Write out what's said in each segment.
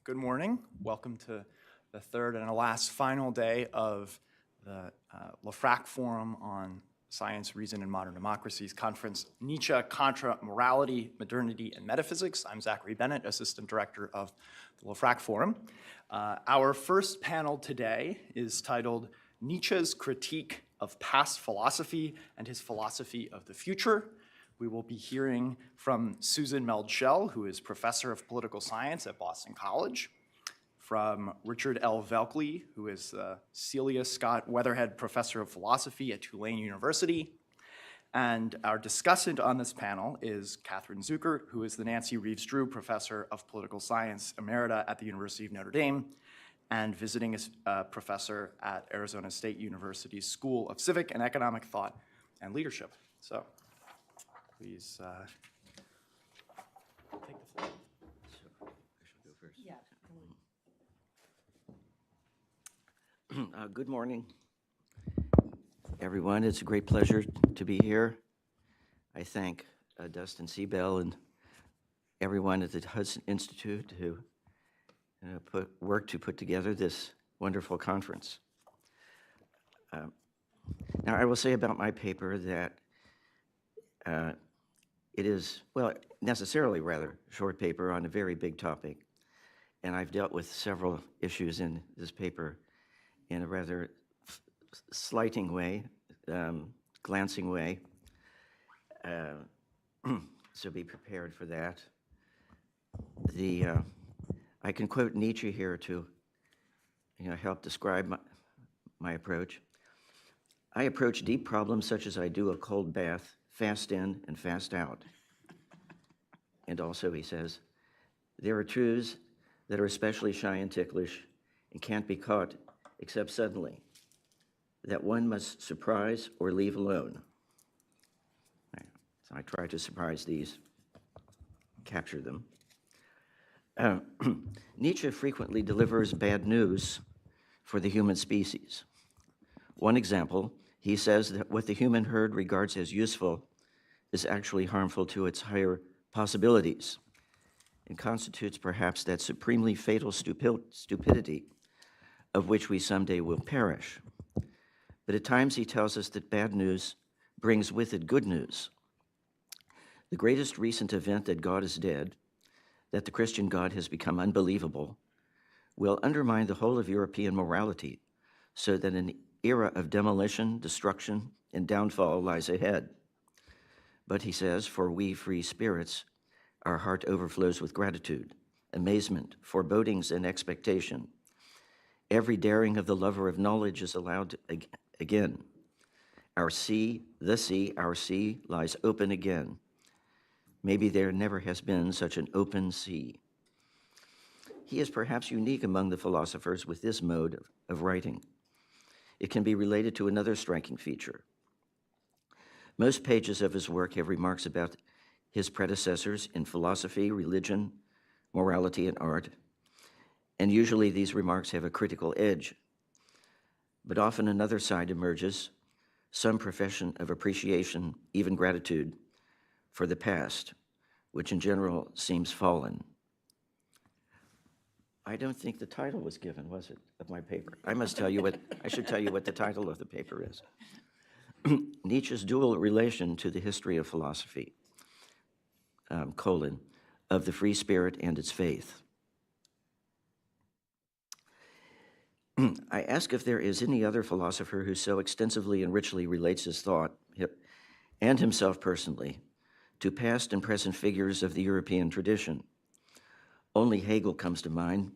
Good morning. Welcome to the third and last final day of the LeFrak Forum on Science, Reason, and Modern Democracies Conference, Nietzsche, Contra, Morality, Modernity, and Metaphysics. I'm Zachary Bennett, Assistant Director of the LeFrak Forum. Our first panel today is titled Nietzsche's Critique of Past Philosophy and His Philosophy of the Future. We will be hearing from Susan Meldschell, who is Professor of Political Science at Boston College, from Richard L. Velkley, who is Celia Scott Weatherhead Professor of Philosophy at Tulane University. And our discussant on this panel is Catherine Zuckert, who is the Nancy Reeves Drew Professor of Political Science Emerita at the University of Notre Dame and visiting professor at Arizona State University's School of Civic and Economic Thought and Leadership. So please take the floor. So I should go first. Yeah. Good morning, everyone. It's a great pleasure to be here. I thank Dustin Seabell and everyone at the Hudson Institute who worked to put together this wonderful conference. Now, I will say about my paper that it is, well, necessarily rather short paper on a very big topic, and I've dealt with several issues in this paper in a rather slighting way, glancing way, so be prepared for that. I can quote Nietzsche here to help describe my approach. I approach deep problems such as I do a cold bath, fast in and fast out. And also, he says, there are truths that are especially shy and ticklish and can't be caught except suddenly, that one must surprise or leave alone. So I try to surprise these, capture them. Nietzsche frequently delivers bad news for the human species. One example, he says that what the human herd regards as useful is actually harmful to its higher possibilities and constitutes perhaps that supremely fatal stupidity of which we someday will perish. But at times he tells us that bad news brings with it good news. The greatest recent event, that God is dead, that the Christian God has become unbelievable, will undermine the whole of European morality, so that an era of demolition, destruction, and downfall lies ahead. But he says, for we free spirits, our heart overflows with gratitude, amazement, forebodings, and expectation. Every daring of the lover of knowledge is allowed again. Our sea, our sea, lies open again. Maybe there never has been such an open sea. He is perhaps unique among the philosophers with this mode of writing. It can be related to another striking feature. Most pages of his work have remarks about his predecessors in philosophy, religion, morality, and art, and usually these remarks have a critical edge. But often another side emerges, some profession of appreciation, even gratitude, for the past, which in general seems fallen. I don't think the title was given, was it, of my paper? I must tell you I should tell you what the title of the paper is. Nietzsche's dual relation to the history of philosophy, of the free spirit and its faith. I ask if there is any other philosopher who so extensively and richly relates his thought, and himself personally, to past and present figures of the European tradition. Only Hegel comes to mind,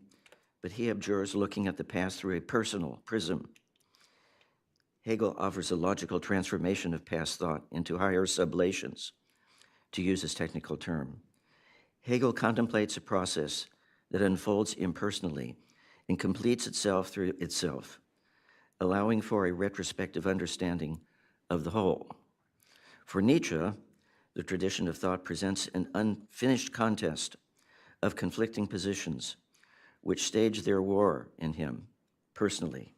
but he abjures looking at the past through a personal prism. Hegel offers a logical transformation of past thought into higher sublations, to use his technical term. Hegel contemplates a process that unfolds impersonally and completes itself through itself, allowing for a retrospective understanding of the whole. For Nietzsche, the tradition of thought presents an unfinished contest of conflicting positions which stage their war in him personally.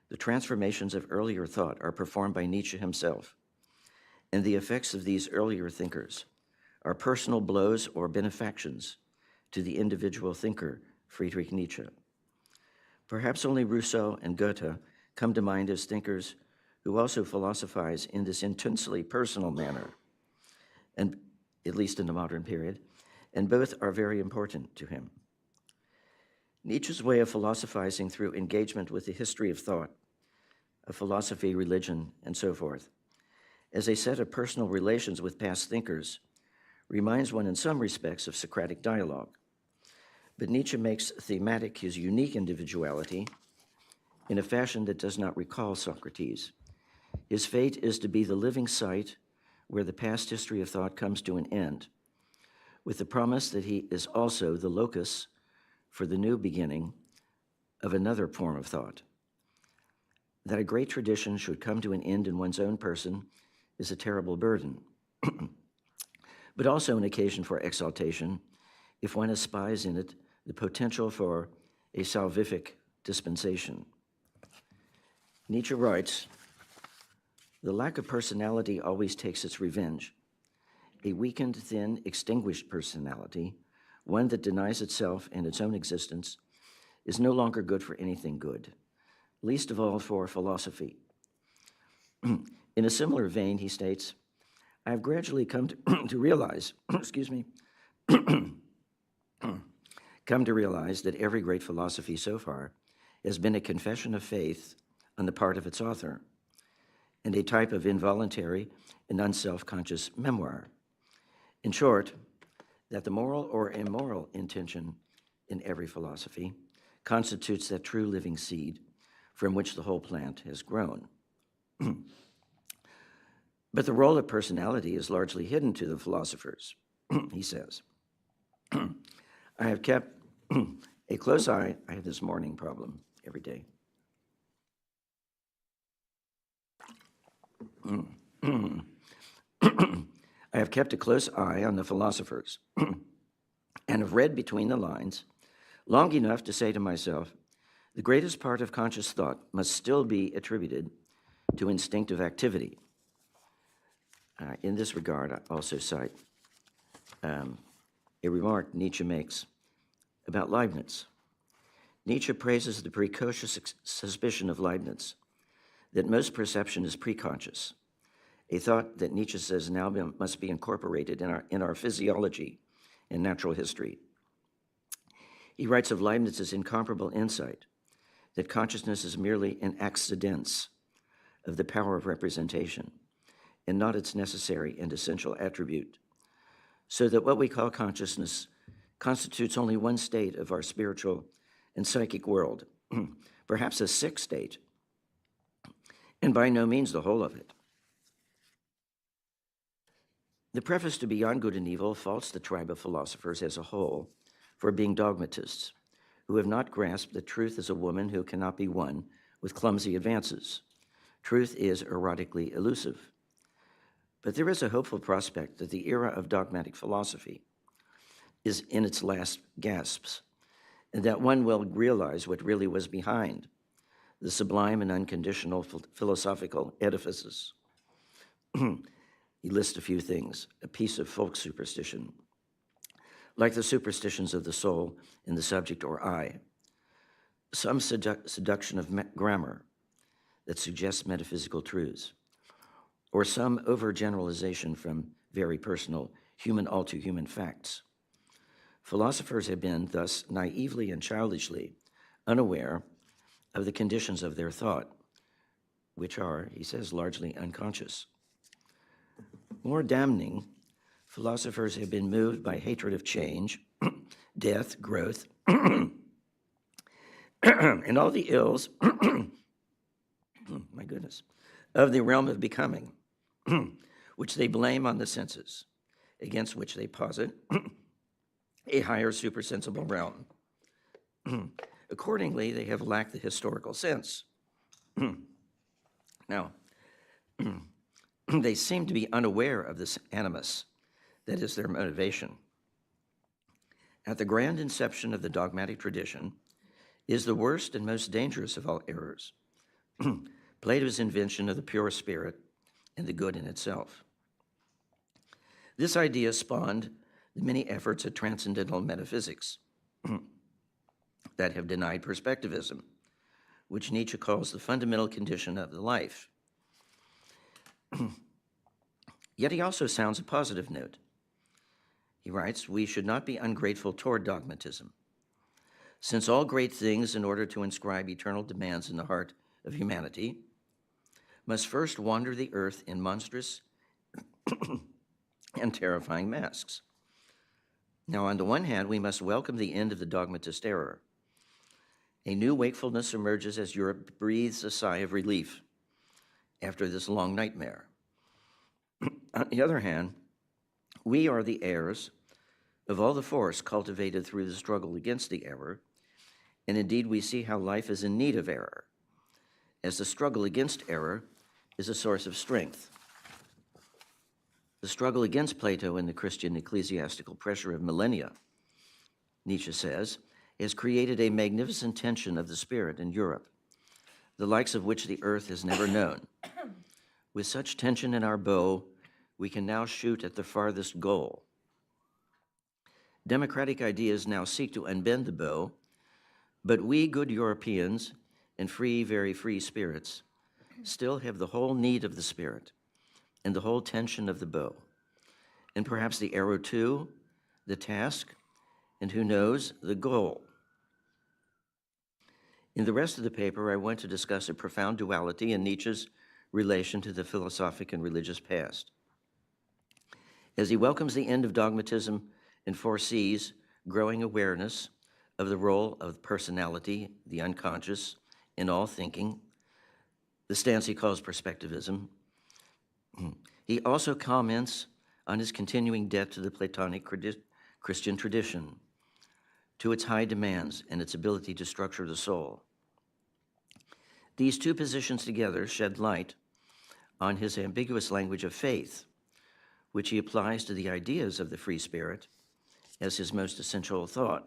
The transformations of earlier thought are performed by Nietzsche himself, and the effects of these earlier thinkers are personal blows or benefactions to the individual thinker, Friedrich Nietzsche. Perhaps only Rousseau and Goethe come to mind as thinkers who also philosophize in this intensely personal manner, and at least in the modern period, and both are very important to him. Nietzsche's way of philosophizing through engagement with the history of thought, of philosophy, religion, and so forth, as a set of personal relations with past thinkers, reminds one in some respects of Socratic dialogue. But Nietzsche makes thematic his unique individuality in a fashion that does not recall Socrates. His fate is to be the living site where the past history of thought comes to an end, with the promise that he is also the locus for the new beginning of another form of thought. That a great tradition should come to an end in one's own person is a terrible burden, but also an occasion for exaltation if one espies in it the potential for a salvific dispensation. Nietzsche writes, "The lack of personality always takes its revenge. A weakened, thin, extinguished personality, one that denies itself and its own existence, is no longer good for anything good, least of all for philosophy." In a similar vein, he states, "I have gradually come to realize, come to realize that every great philosophy so far has been a confession of faith on the part of its author, and a type of involuntary and unself-conscious memoir. In short, that the moral or immoral intention in every philosophy constitutes that true living seed from which the whole plant has grown." But the role of personality is largely hidden to the philosophers, he says. "I have kept a close eye." I have this morning problem every day. "I have kept a close eye on the philosophers and have read between the lines long enough to say to myself, the greatest part of conscious thought must still be attributed to instinctive activity." In this regard, I also cite a remark Nietzsche makes about Leibniz. Nietzsche praises the precocious suspicion of Leibniz that most perception is preconscious, a thought that Nietzsche says now must be incorporated in our physiology and natural history. He writes of Leibniz's incomparable insight that consciousness is merely an accidence of the power of representation and not its necessary and essential attribute, so that what we call consciousness constitutes only one state of our spiritual and psychic world, perhaps a sick state, and by no means the whole of it. The preface to Beyond Good and Evil faults the tribe of philosophers as a whole for being dogmatists, who have not grasped that truth is a woman who cannot be won with clumsy advances. Truth is erotically elusive. But there is a hopeful prospect that the era of dogmatic philosophy is in its last gasps, and that one will realize what really was behind the sublime and unconditional philosophical edifices. He lists a few things: a piece of folk superstition, like the superstitions of the soul and the subject or I, some seduction of grammar that suggests metaphysical truths, or some overgeneralization from very personal, human all too human facts. Philosophers have been thus naively and childishly unaware of the conditions of their thought, which are, he says, largely unconscious. More damning, philosophers have been moved by hatred of change, death, growth, and all the ills, my goodness, of the realm of becoming, which they blame on the senses, against which they posit a higher supersensible realm. Accordingly, they have lacked the historical sense. Now, they seem to be unaware of this animus that is their motivation. At the grand inception of the dogmatic tradition is the worst and most dangerous of all errors, Plato's invention of the pure spirit and the good in itself. This idea spawned the many efforts at transcendental metaphysics that have denied perspectivism, which Nietzsche calls the fundamental condition of the life. Yet he also sounds a positive note. He writes, "We should not be ungrateful toward dogmatism, since all great things, in order to inscribe eternal demands in the heart of humanity, must first wander the earth in monstrous and terrifying masks. Now, on the one hand, we must welcome the end of the dogmatist error. A new wakefulness emerges as Europe breathes a sigh of relief after this long nightmare. On the other hand, we are the heirs of all the force cultivated through the struggle against the error, and indeed we see how life is in need of error, as the struggle against error is a source of strength. The struggle against Plato and the Christian ecclesiastical pressure of millennia," Nietzsche says, "has created a magnificent tension of the spirit in Europe, the likes of which the earth has never known. With such tension in our bow, we can now shoot at the farthest goal. Democratic ideas now seek to unbend the bow, but we good Europeans and free, very free spirits still have the whole need of the spirit and the whole tension of the bow, and perhaps the arrow too, the task, and who knows, the goal." In the rest of the paper, I want to discuss a profound duality in Nietzsche's relation to the philosophic and religious past. As he welcomes the end of dogmatism and foresees growing awareness of the role of personality, the unconscious, in all thinking, the stance he calls perspectivism, he also comments on his continuing debt to the Platonic Christian tradition, to its high demands and its ability to structure the soul. These two positions together shed light on his ambiguous language of faith, which he applies to the ideas of the free spirit as his most essential thought.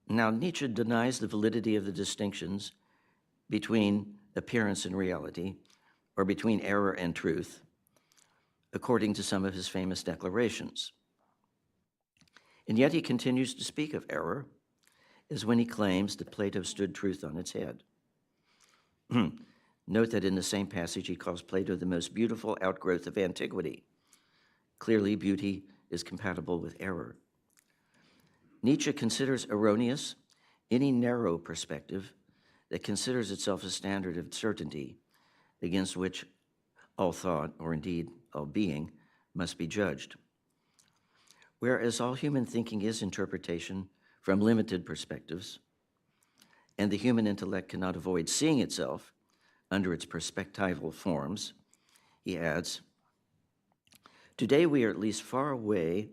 Now, Nietzsche denies the validity of the distinctions between appearance and reality, or between error and truth, according to some of his famous declarations. And yet he continues to speak of error as when he claims that Plato stood truth on its head. Note that in the same passage he calls Plato the most beautiful outgrowth of antiquity. Clearly, beauty is compatible with error. Nietzsche considers erroneous any narrow perspective that considers itself a standard of certainty against which all thought, or indeed all being, must be judged. Whereas all human thinking is interpretation from limited perspectives, and the human intellect cannot avoid seeing itself under its perspectival forms, he adds, "Today we are at least far away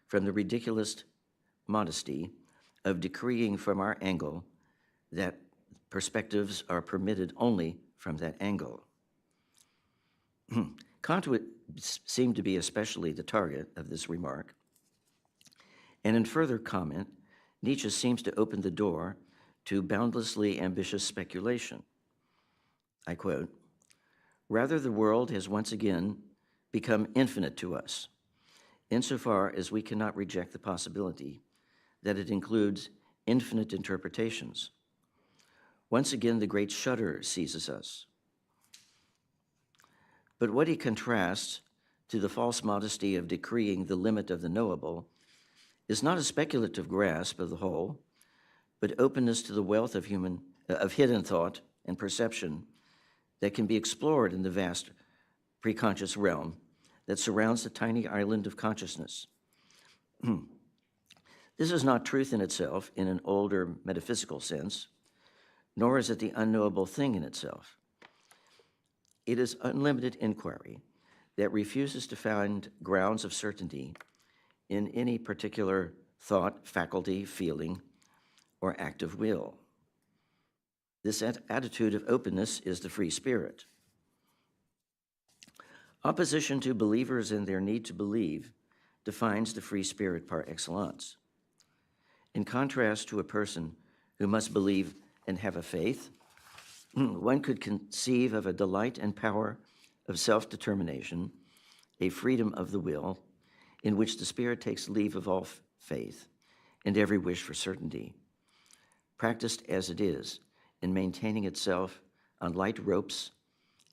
from the ridiculous modesty of decreeing from our angle that perspectives are permitted only from that angle." Kant would seem to be especially the target of this remark. And in further comment, Nietzsche seems to open the door to boundlessly ambitious speculation. I quote, "Rather, the world has once again become infinite to us, insofar as we cannot reject the possibility that it includes infinite interpretations. Once again, the great shudder seizes us." But what he contrasts to the false modesty of decreeing the limit of the knowable is not a speculative grasp of the whole, but openness to the wealth of hidden thought and perception that can be explored in the vast preconscious realm that surrounds the tiny island of consciousness. This is not truth in itself in an older metaphysical sense, nor is it the unknowable thing in itself. It is unlimited inquiry that refuses to find grounds of certainty in any particular thought, faculty, feeling, or act of will. This attitude of openness is the free spirit. Opposition to believers and their need to believe defines the free spirit par excellence. In contrast to a person who must believe and have a faith, one could conceive of a delight and power of self-determination, a freedom of the will, in which the Spirit takes leave of all faith and every wish for certainty, practiced as it is in maintaining itself on light ropes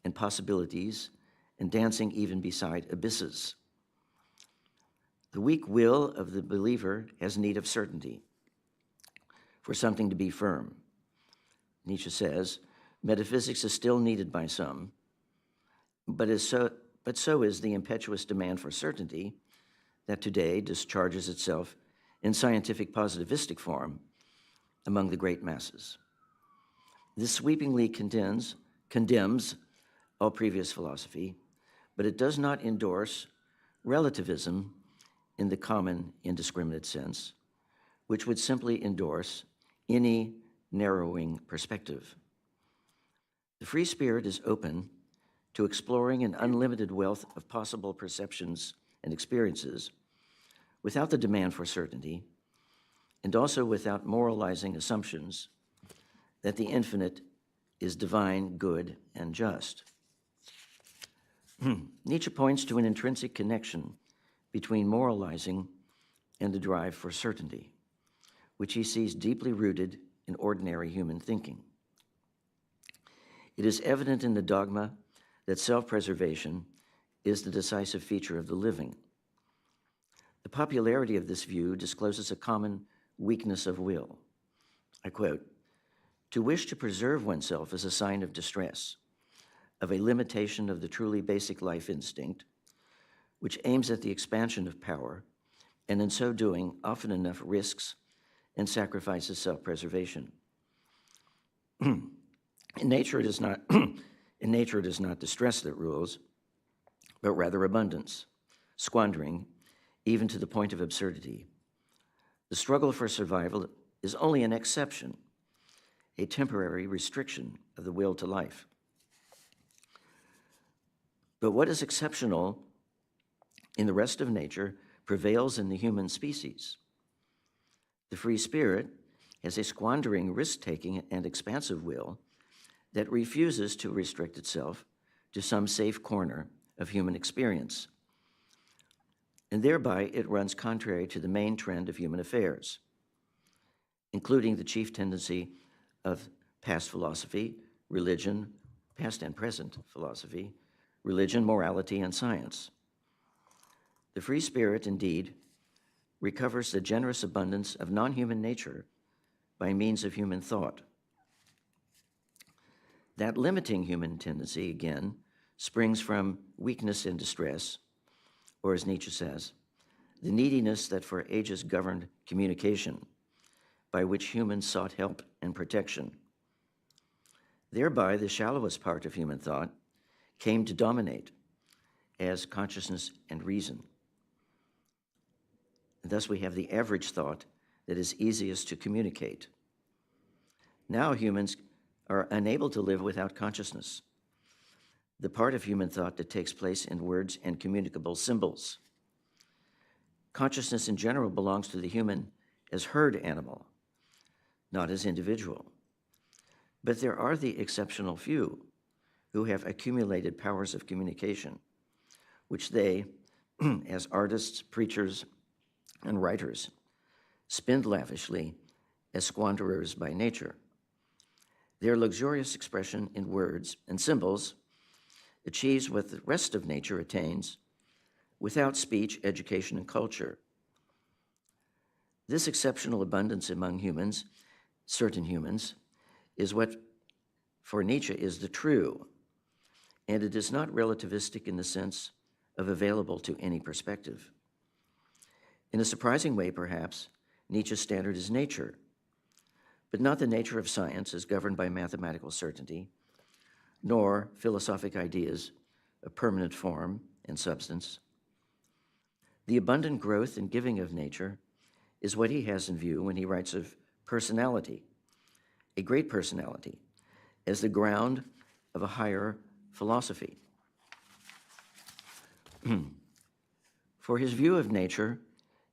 and possibilities and dancing even beside abysses. The weak will of the believer has need of certainty, for something to be firm. Nietzsche says, metaphysics is still needed by some, but so is the impetuous demand for certainty that today discharges itself in scientific positivistic form among the great masses. This sweepingly condemns all previous philosophy, but it does not endorse relativism in the common indiscriminate sense, which would simply endorse any narrowing perspective. The free spirit is open to exploring an unlimited wealth of possible perceptions and experiences without the demand for certainty, and also without moralizing assumptions that the infinite is divine, good, and just. Nietzsche points to an intrinsic connection between moralizing and the drive for certainty, which he sees deeply rooted in ordinary human thinking. It is evident in the dogma that self-preservation is the decisive feature of the living. The popularity of this view discloses a common weakness of will. I quote, "To wish to preserve oneself is a sign of distress, of a limitation of the truly basic life instinct, which aims at the expansion of power, and in so doing often enough risks and sacrifices self-preservation. In nature, it is not distress that rules, but rather abundance, squandering, even to the point of absurdity. The struggle for survival is only an exception, a temporary restriction of the will to life. But what is exceptional in the rest of nature prevails in the human species. The free spirit has a squandering, risk-taking, and expansive will that refuses to restrict itself to some safe corner of human experience. And thereby it runs contrary to the main trend of human affairs, including the chief tendency of past philosophy, religion, past and present philosophy, religion, morality, and science. The free spirit, indeed, recovers the generous abundance of non-human nature by means of human thought. That limiting human tendency, again, springs from weakness and distress, or as Nietzsche says, the neediness that for ages governed communication, by which humans sought help and protection. Thereby, the shallowest part of human thought came to dominate as consciousness and reason. And thus we have the average thought that is easiest to communicate. Now humans are unable to live without consciousness, the part of human thought that takes place in words and communicable symbols. Consciousness in general belongs to the human as herd animal, not as individual. But there are the exceptional few who have accumulated powers of communication, which they, as artists, preachers, and writers, spend lavishly as squanderers by nature. Their luxurious expression in words and symbols achieves what the rest of nature attains without speech, education, and culture. This exceptional abundance among humans, certain humans, is what for Nietzsche is the true, and it is not relativistic in the sense of available to any perspective. In a surprising way, perhaps, Nietzsche's standard is nature, but not the nature of science as governed by mathematical certainty, nor philosophic ideas of permanent form and substance. The abundant growth and giving of nature is what he has in view when he writes of personality, a great personality, as the ground of a higher philosophy. For his view of nature,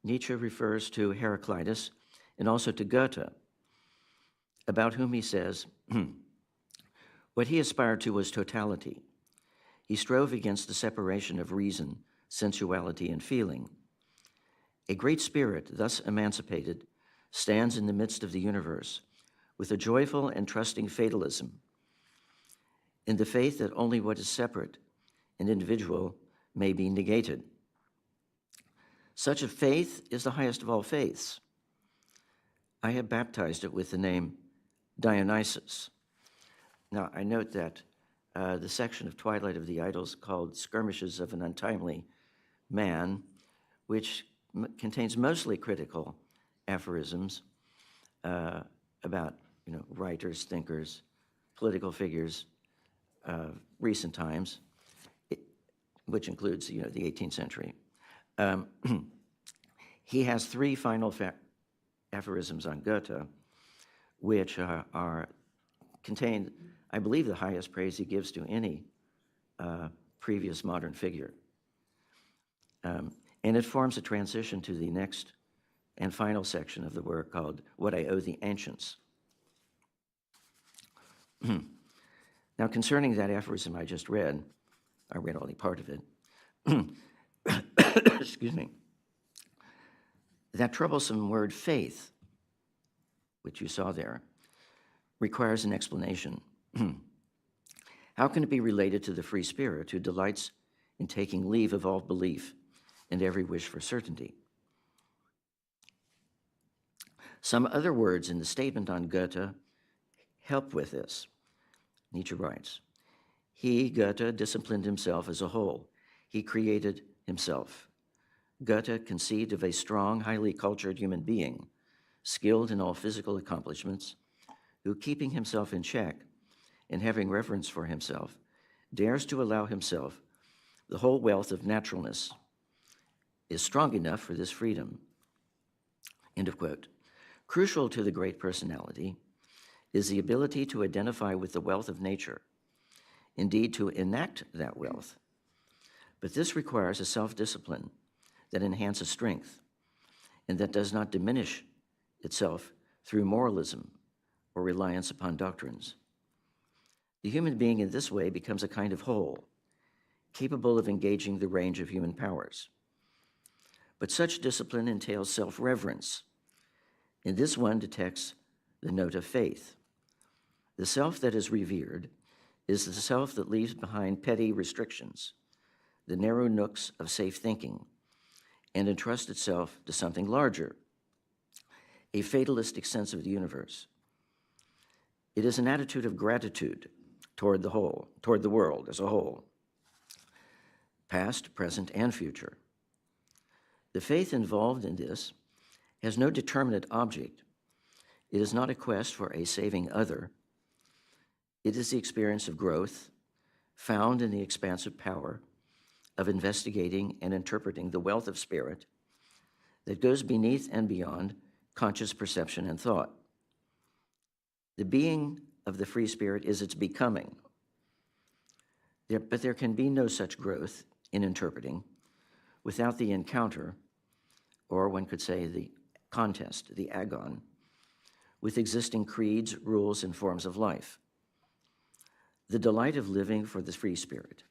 Nietzsche refers to Heraclitus and also to Goethe, about whom he says, what he aspired to was totality. He strove against the separation of reason, sensuality, and feeling. A great spirit, thus emancipated, stands in the midst of the universe with a joyful and trusting fatalism, in the faith that only what is separate and individual may be negated. Such a faith is the highest of all faiths. I have baptized it with the name Dionysus. Now, I note that the section of Twilight of the Idols called Skirmishes of an Untimely Man, which contains mostly critical aphorisms about writers, thinkers, political figures of recent times, which includes the 18th century. He has three final aphorisms on Goethe, which are contained, I believe, the highest praise he gives to any previous modern figure. And it forms a transition to the next and final section of the work called What I Owe the Ancients. Now, concerning that aphorism I just read, I read only part of it. Excuse me. That troublesome word faith, which you saw there, requires an explanation. How can it be related to the free spirit who delights in taking leave of all belief and every wish for certainty? Some other words in the statement on Goethe help with this. Nietzsche writes, he, Goethe, disciplined himself as a whole. He created himself. Goethe conceived of a strong, highly cultured human being, skilled in all physical accomplishments, who, keeping himself in check and having reverence for himself, dares to allow himself the whole wealth of naturalness, is strong enough for this freedom. End of quote. Crucial to the great personality is the ability to identify with the wealth of nature, indeed to enact that wealth. But this requires a self-discipline that enhances strength and that does not diminish itself through moralism or reliance upon doctrines. The human being in this way becomes a kind of whole, capable of engaging the range of human powers. But such discipline entails self-reverence. In this one detects the note of faith. The self that is revered is the self that leaves behind petty restrictions, the narrow nooks of safe thinking, and entrusts itself to something larger, a fatalistic sense of the universe. It is an attitude of gratitude toward the whole, toward the world as a whole, past, present, and future. The faith involved in this has no determinate object. It is not a quest for a saving other. It is the experience of growth found in the expansive power of investigating and interpreting the wealth of spirit that goes beneath and beyond conscious perception and thought. The being of the free spirit is its becoming. But there can be no such growth in interpreting without the encounter, or one could say the contest, the agon, with existing creeds, rules, and forms of life. The delight of living for the free spirit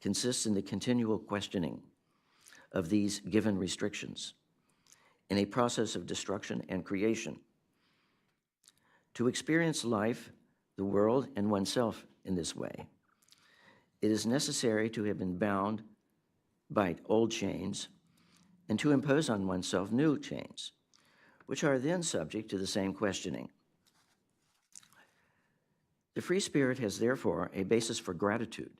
consists in the continual questioning of these given restrictions in a process of destruction and creation. To experience life, the world, and oneself in this way, it is necessary to have been bound by old chains and to impose on oneself new chains, which are then subject to the same questioning. The free spirit has therefore a basis for gratitude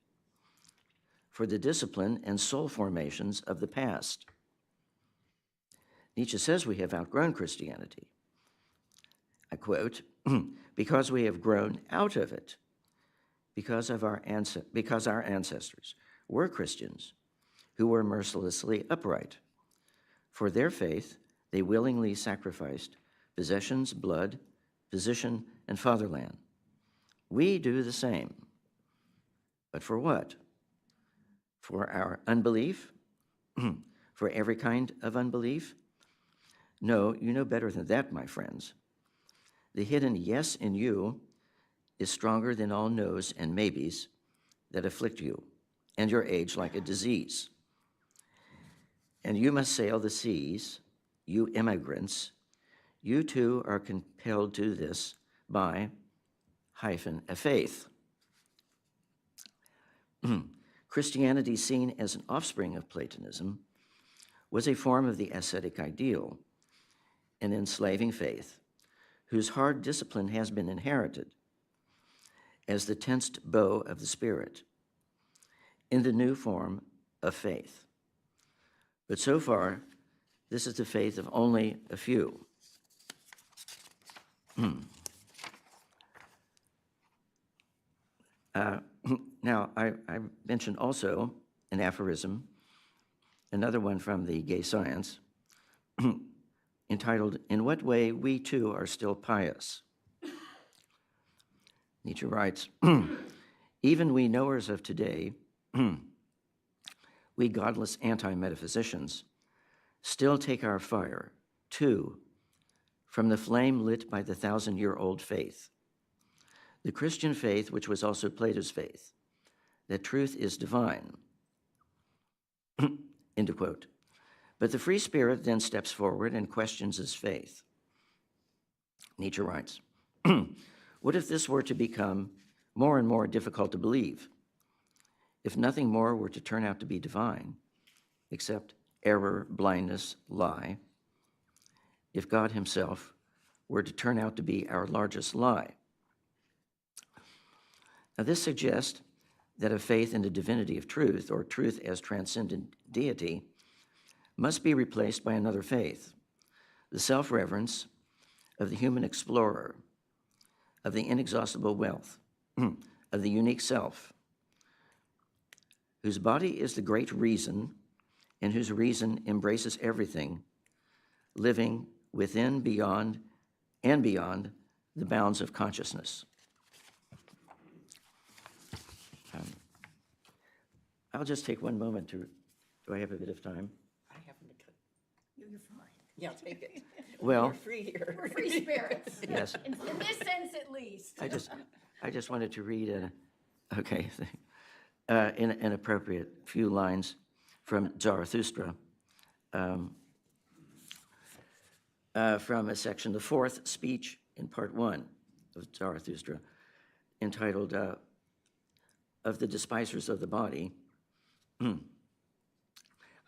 for the discipline and soul formations of the past. Nietzsche says we have outgrown Christianity. I quote, because we have grown out of it, because our ancestors were Christians who were mercilessly upright. For their faith, they willingly sacrificed possessions, blood, position, and fatherland. We do the same. But for what? For our unbelief? For every kind of unbelief? No, you know better than that, my friends. The hidden yes in you is stronger than all no's and maybes that afflict you and your age like a disease. And you must sail the seas, you immigrants. You too are compelled to this by a faith. Christianity, seen as an offspring of Platonism, was a form of the ascetic ideal, an enslaving faith, whose hard discipline has been inherited as the tensed bow of the spirit in the new form of faith. But so far, this is the faith of only a few. Now, I mentioned also an aphorism, another one from the Gay Science, entitled, "In What Way We Too Are Still Pious." Nietzsche writes, "Even we knowers of today, we godless anti-metaphysicians, still take our fire, too, from the flame lit by the 1,000-year-old faith, the Christian faith, which was also Plato's faith, that truth is divine." End quote. But the free spirit then steps forward and questions his faith. Nietzsche writes, "What if this were to become more and more difficult to believe? If nothing more were to turn out to be divine, except error, blindness, lie, if God himself were to turn out to be our largest lie?" Now, this suggests that a faith in the divinity of truth, or truth as transcendent deity, must be replaced by another faith, the self-reverence of the human explorer, of the inexhaustible wealth, of the unique self, whose body is the great reason and whose reason embraces everything, living within, beyond, and beyond the bounds of consciousness. I'll just take one moment to, do I have a bit of time? I happen to cut. You're fine. Yeah, take it. Well, You're free here. We're free spirits. yes, In this sense, at least. I just wanted to read an appropriate few lines from Zarathustra, from a section, the fourth speech in part one of Zarathustra, entitled "Of the Despisers of the Body."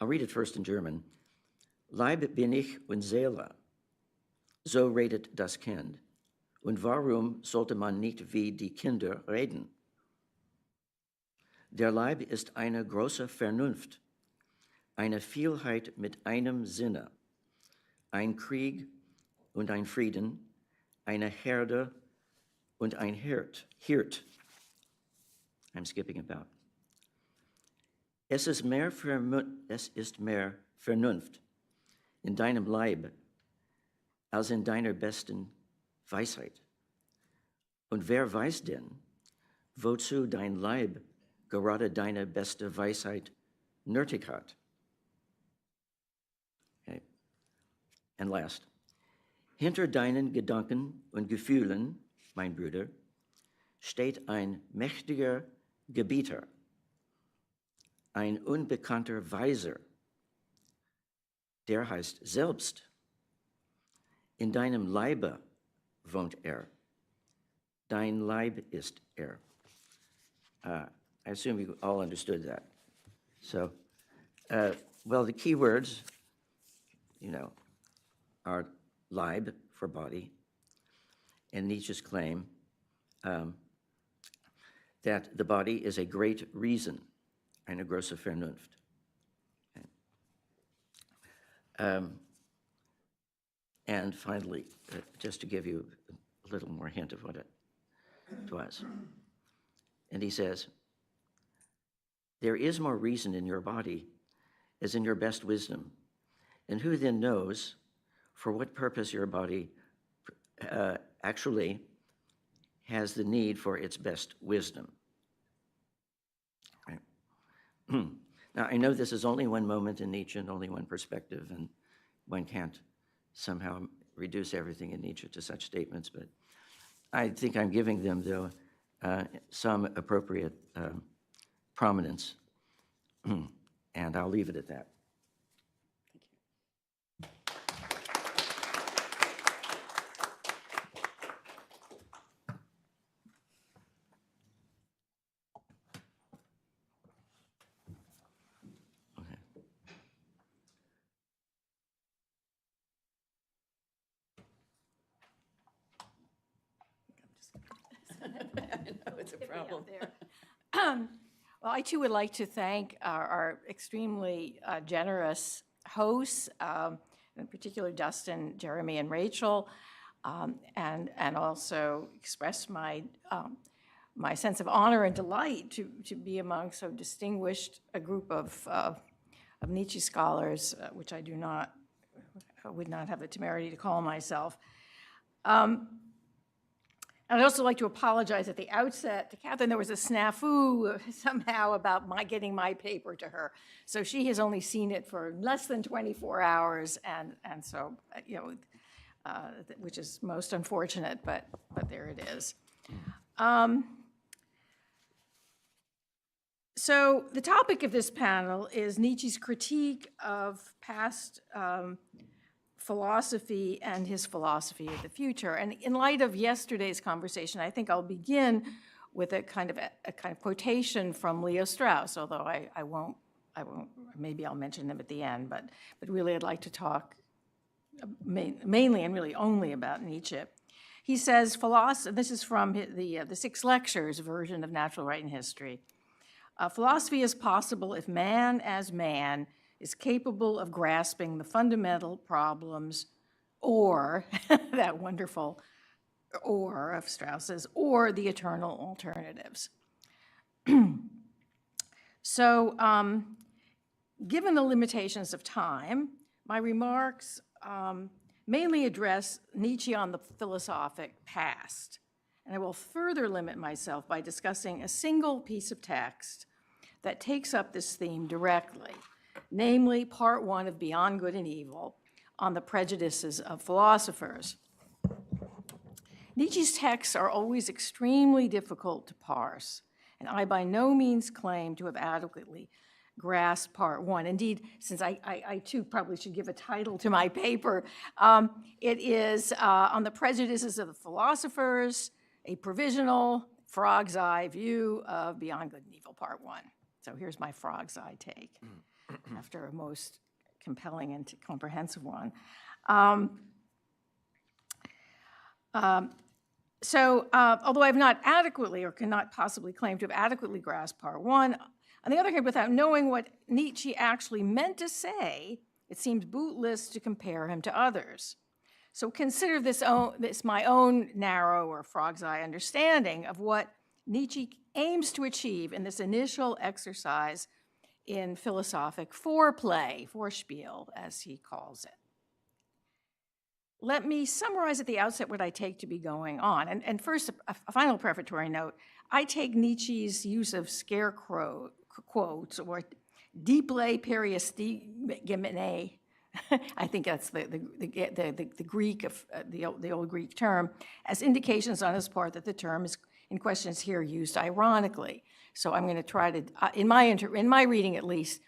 I'll read it first in German. "Leib bin ich und Seele, so redet das Kind. Und warum sollte man nicht wie die Kinder reden? Der Leib ist eine große Vernunft, eine Vielheit mit einem Sinne, ein Krieg und ein Frieden, eine Herde und ein Hirt. I'm skipping about. Es ist mehr Vernunft in deinem Leib als in deiner besten Weisheit. Und wer weiß denn, wozu dein Leib gerade deine beste Weisheit nötig hat?" Okay. And last, "Hinter deinen Gedanken und Gefühlen, mein Bruder, steht ein mächtiger Gebieter, ein unbekannter Weiser, der heißt selbst. In deinem Leibe wohnt er. Dein Leib ist er." I assume you all understood that. So, well, the key words, are Leib for body, and Nietzsche's claim that the body is a great reason, eine große Vernunft. Okay. And finally, just to give you a little more hint of what it was. And he says, "There is more reason in your body as in your best wisdom. And who then knows for what purpose your body actually has the need for its best wisdom?" Right. Now, I know this is only one moment in Nietzsche and only one perspective, and one can't somehow reduce everything in Nietzsche to such statements, but I think I'm giving them, though, some appropriate prominence, and I'll leave it at that. I know it's a problem. Well, I too would like to thank our extremely generous hosts, in particular Dustin, Jeremy, and Rachel, and also express my my sense of honor and delight to be among so distinguished a group of Nietzsche scholars, which I would not have the temerity to call myself. And I'd also like to apologize at the outset to Catherine. There was a snafu somehow about getting my paper to her. So she has only seen it for less than 24 hours, and so, you know, which is most unfortunate, but there it is. So the topic of this panel is Nietzsche's critique of past philosophy and his philosophy of the future. And in light of yesterday's conversation, I think I'll begin with a kind of quotation from Leo Strauss, although I won't, maybe I'll mention them at the end, but really I'd like to talk mainly and really only about Nietzsche. He says, this is from the 6 lectures version of Natural Right and History. Philosophy is possible if man as man is capable of grasping the fundamental problems, or that wonderful or of Strauss's, or the eternal alternatives. So, given the limitations of time, my remarks mainly address Nietzsche on the philosophic past, and I will further limit myself by discussing a single piece of text that takes up this theme directly, namely Part 1 of Beyond Good and Evil, on the prejudices of philosophers. Nietzsche's texts are always extremely difficult to parse, and I by no means claim to have adequately grasped Part 1. Indeed, since I too probably should give a title to my paper, it is On the Prejudices of the Philosophers, a provisional frog's eye view of Beyond Good and Evil, Part 1. So here's my frog's eye take, after a most compelling and comprehensive one. Although I have not adequately or cannot possibly claim to have adequately grasped Part 1, on the other hand, without knowing what Nietzsche actually meant to say, it seems bootless to compare him to others. So consider this my own narrow or frog's eye understanding of what Nietzsche aims to achieve in this initial exercise in philosophic foreplay, Vorspiel, as he calls it. Let me summarize at the outset what I take to be going on. And first, a final prefatory note. I take Nietzsche's use of scarecrow quotes, or diple periestigmene, I think that's the Greek of the old Greek term, as indications on his part that the term in question is here used ironically. So I'm going to try to, in my reading at least,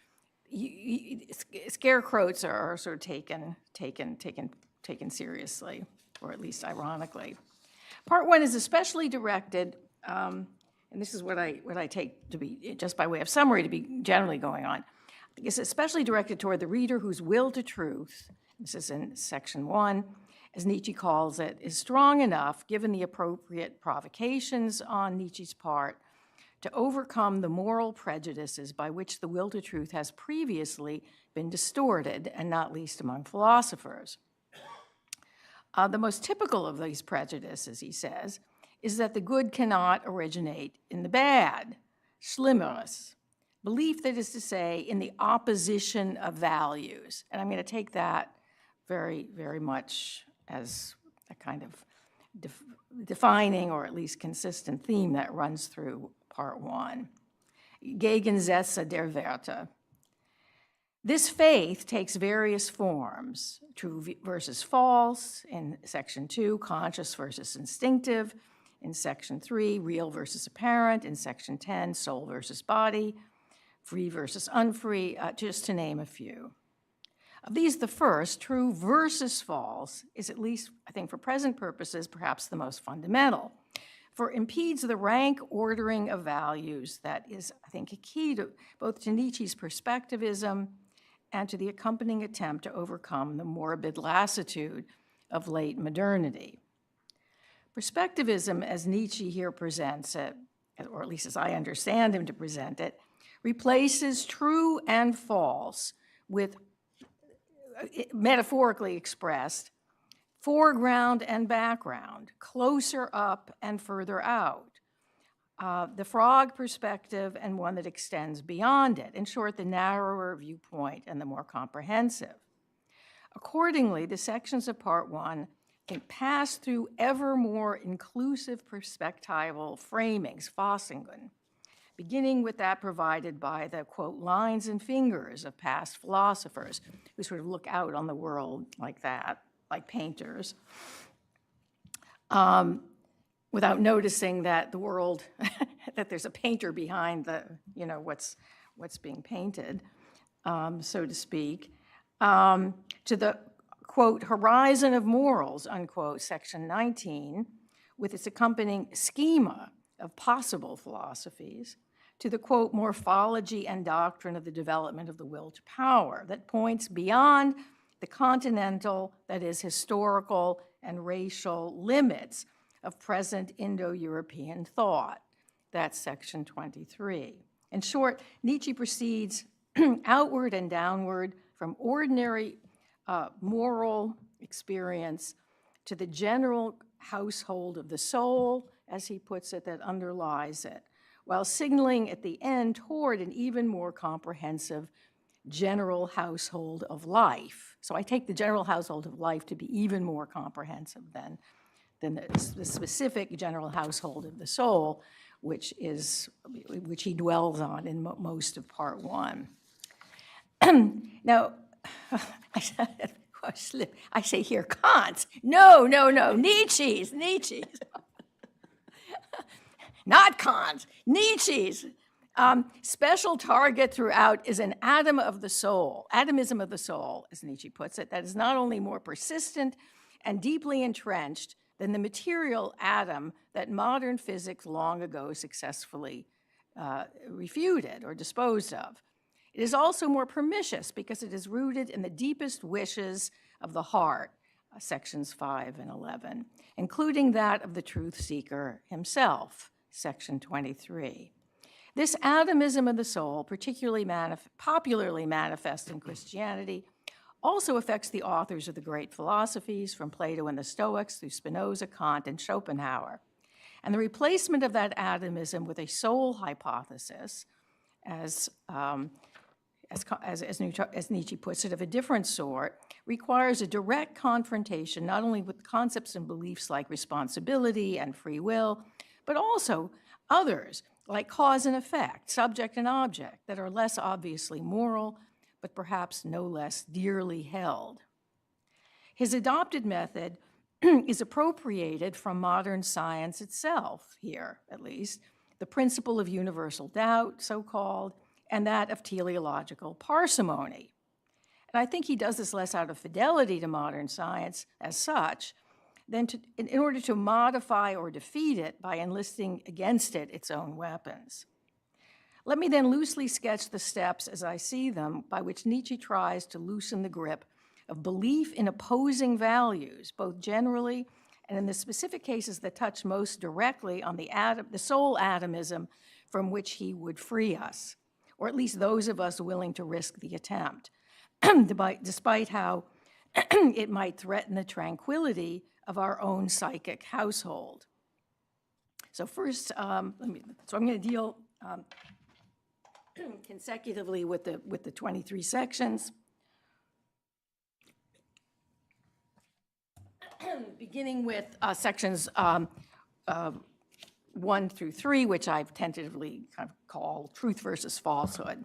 scarecrows are sort of taken seriously, or at least ironically. Part 1 is especially directed, and this is what I take to be, just by way of summary, to be generally going on. It's especially directed toward the reader whose will to truth, this is in section 1, as Nietzsche calls it, is strong enough, given the appropriate provocations on Nietzsche's part, to overcome the moral prejudices by which the will to truth has previously been distorted, and not least among philosophers. The most typical of these prejudices, he says, is that the good cannot originate in the bad, Schlimmeres, belief, that is to say, in the opposition of values. And I'm going to take that very, very much as a kind of defining or at least consistent theme that runs through Part 1. Gegensätze der Werte. This faith takes various forms: true versus false in section 2, conscious versus instinctive in section 3, real versus apparent in section 10, soul versus body, free versus unfree, just to name a few. Of these, the first, true versus false, is at least, I think for present purposes, perhaps the most fundamental, for it impedes the rank ordering of values that is, I think, a key to both to Nietzsche's perspectivism and to the accompanying attempt to overcome the morbid lassitude of late modernity. Perspectivism, as Nietzsche here presents it, or at least as I understand him to present it, replaces true and false with, metaphorically expressed, foreground and background, closer up and further out. The frog perspective and one that extends beyond it. In short, the narrower viewpoint and the more comprehensive. Accordingly, the sections of Part 1 can pass through ever more inclusive perspectival framings, Fassungen, beginning with that provided by the, quote, lines and fingers of past philosophers who sort of look out on the world like that, like painters, without noticing that the world, that there's a painter behind the, you know, what's being painted, so to speak, to the, quote, horizon of morals, unquote, section 19, with its accompanying schema of possible philosophies, to the, quote, morphology and doctrine of the development of the will to power that points beyond the continental, that is, historical and racial limits of present Indo-European thought. That's section 23. In short, Nietzsche proceeds outward and downward from ordinary moral experience to the general household of the soul, as he puts it, that underlies it, while signaling at the end toward an even more comprehensive general household of life. So I take the general household of life to be even more comprehensive than the specific general household of the soul, which he dwells on in most of Part 1. Now, I say here, Kant's. No, Nietzsche's. Not Kant's, Nietzsche's. Special target throughout is an atom of the soul, atomism of the soul, as Nietzsche puts it, that is not only more persistent and deeply entrenched than the material atom that modern physics long ago successfully refuted or disposed of. It is also more pernicious because it is rooted in the deepest wishes of the heart, sections 5 and 11, including that of the truth seeker himself, section 23. This atomism of the soul, particularly popularly manifest in Christianity, also affects the authors of the great philosophies, from Plato and the Stoics through Spinoza, Kant, and Schopenhauer. And the replacement of that atomism with a soul hypothesis, as Nietzsche puts it, of a different sort, requires a direct confrontation not only with concepts and beliefs like responsibility and free will, but also others like cause and effect, subject and object, that are less obviously moral, but perhaps no less dearly held. His adopted method is appropriated from modern science itself, here at least, the principle of universal doubt, so-called, and that of teleological parsimony. And I think he does this less out of fidelity to modern science as such, than in order to modify or defeat it by enlisting against it its own weapons. Let me then loosely sketch the steps as I see them by which Nietzsche tries to loosen the grip of belief in opposing values, both generally and in the specific cases that touch most directly on the soul atomism from which he would free us, or at least those of us willing to risk the attempt, despite how it might threaten the tranquility of our own psychic household. So first, I'm going to deal consecutively with the 23 sections, beginning with sections 1 through 3, which I've tentatively kind of call truth versus falsehood.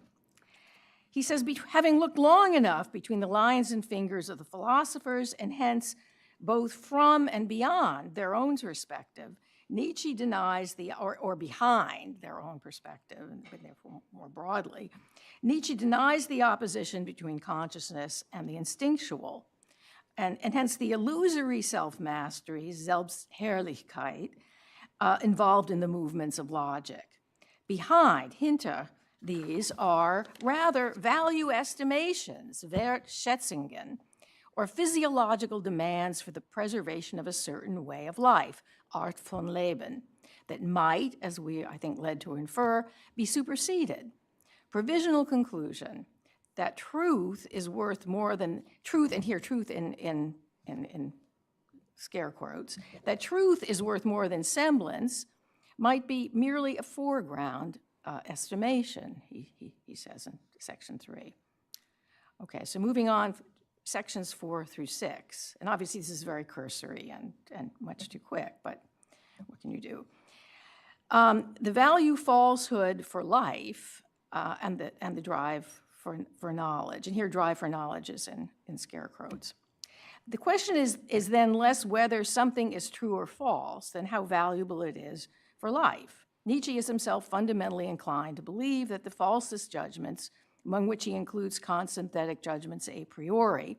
He says, having looked long enough between the lines and fingers of the philosophers, and hence both from and beyond their own perspective, Nietzsche denies or behind their own perspective, and therefore more broadly, Nietzsche denies the opposition between consciousness and the instinctual, and hence the illusory self-mastery, Selbstherrlichkeit, involved in the movements of logic. Behind, hinter these are rather value estimations, Wertschätzungen, or physiological demands for the preservation of a certain way of life, Art von Leben, that might, as we, I think, led to infer, be superseded. Provisional conclusion that truth is worth more than, truth, and here truth in scare quotes, that truth is worth more than semblance might be merely a foreground estimation, he says in section 3. Okay, so moving on, sections 4 through 6. And obviously this is very cursory and much too quick, but what can you do? The value falsehood for life and the drive for knowledge. And here drive for knowledge is in scare quotes. The question is then less whether something is true or false than how valuable it is for life. Nietzsche is himself fundamentally inclined to believe that the falsest judgments, among which he includes consynthetic judgments a priori,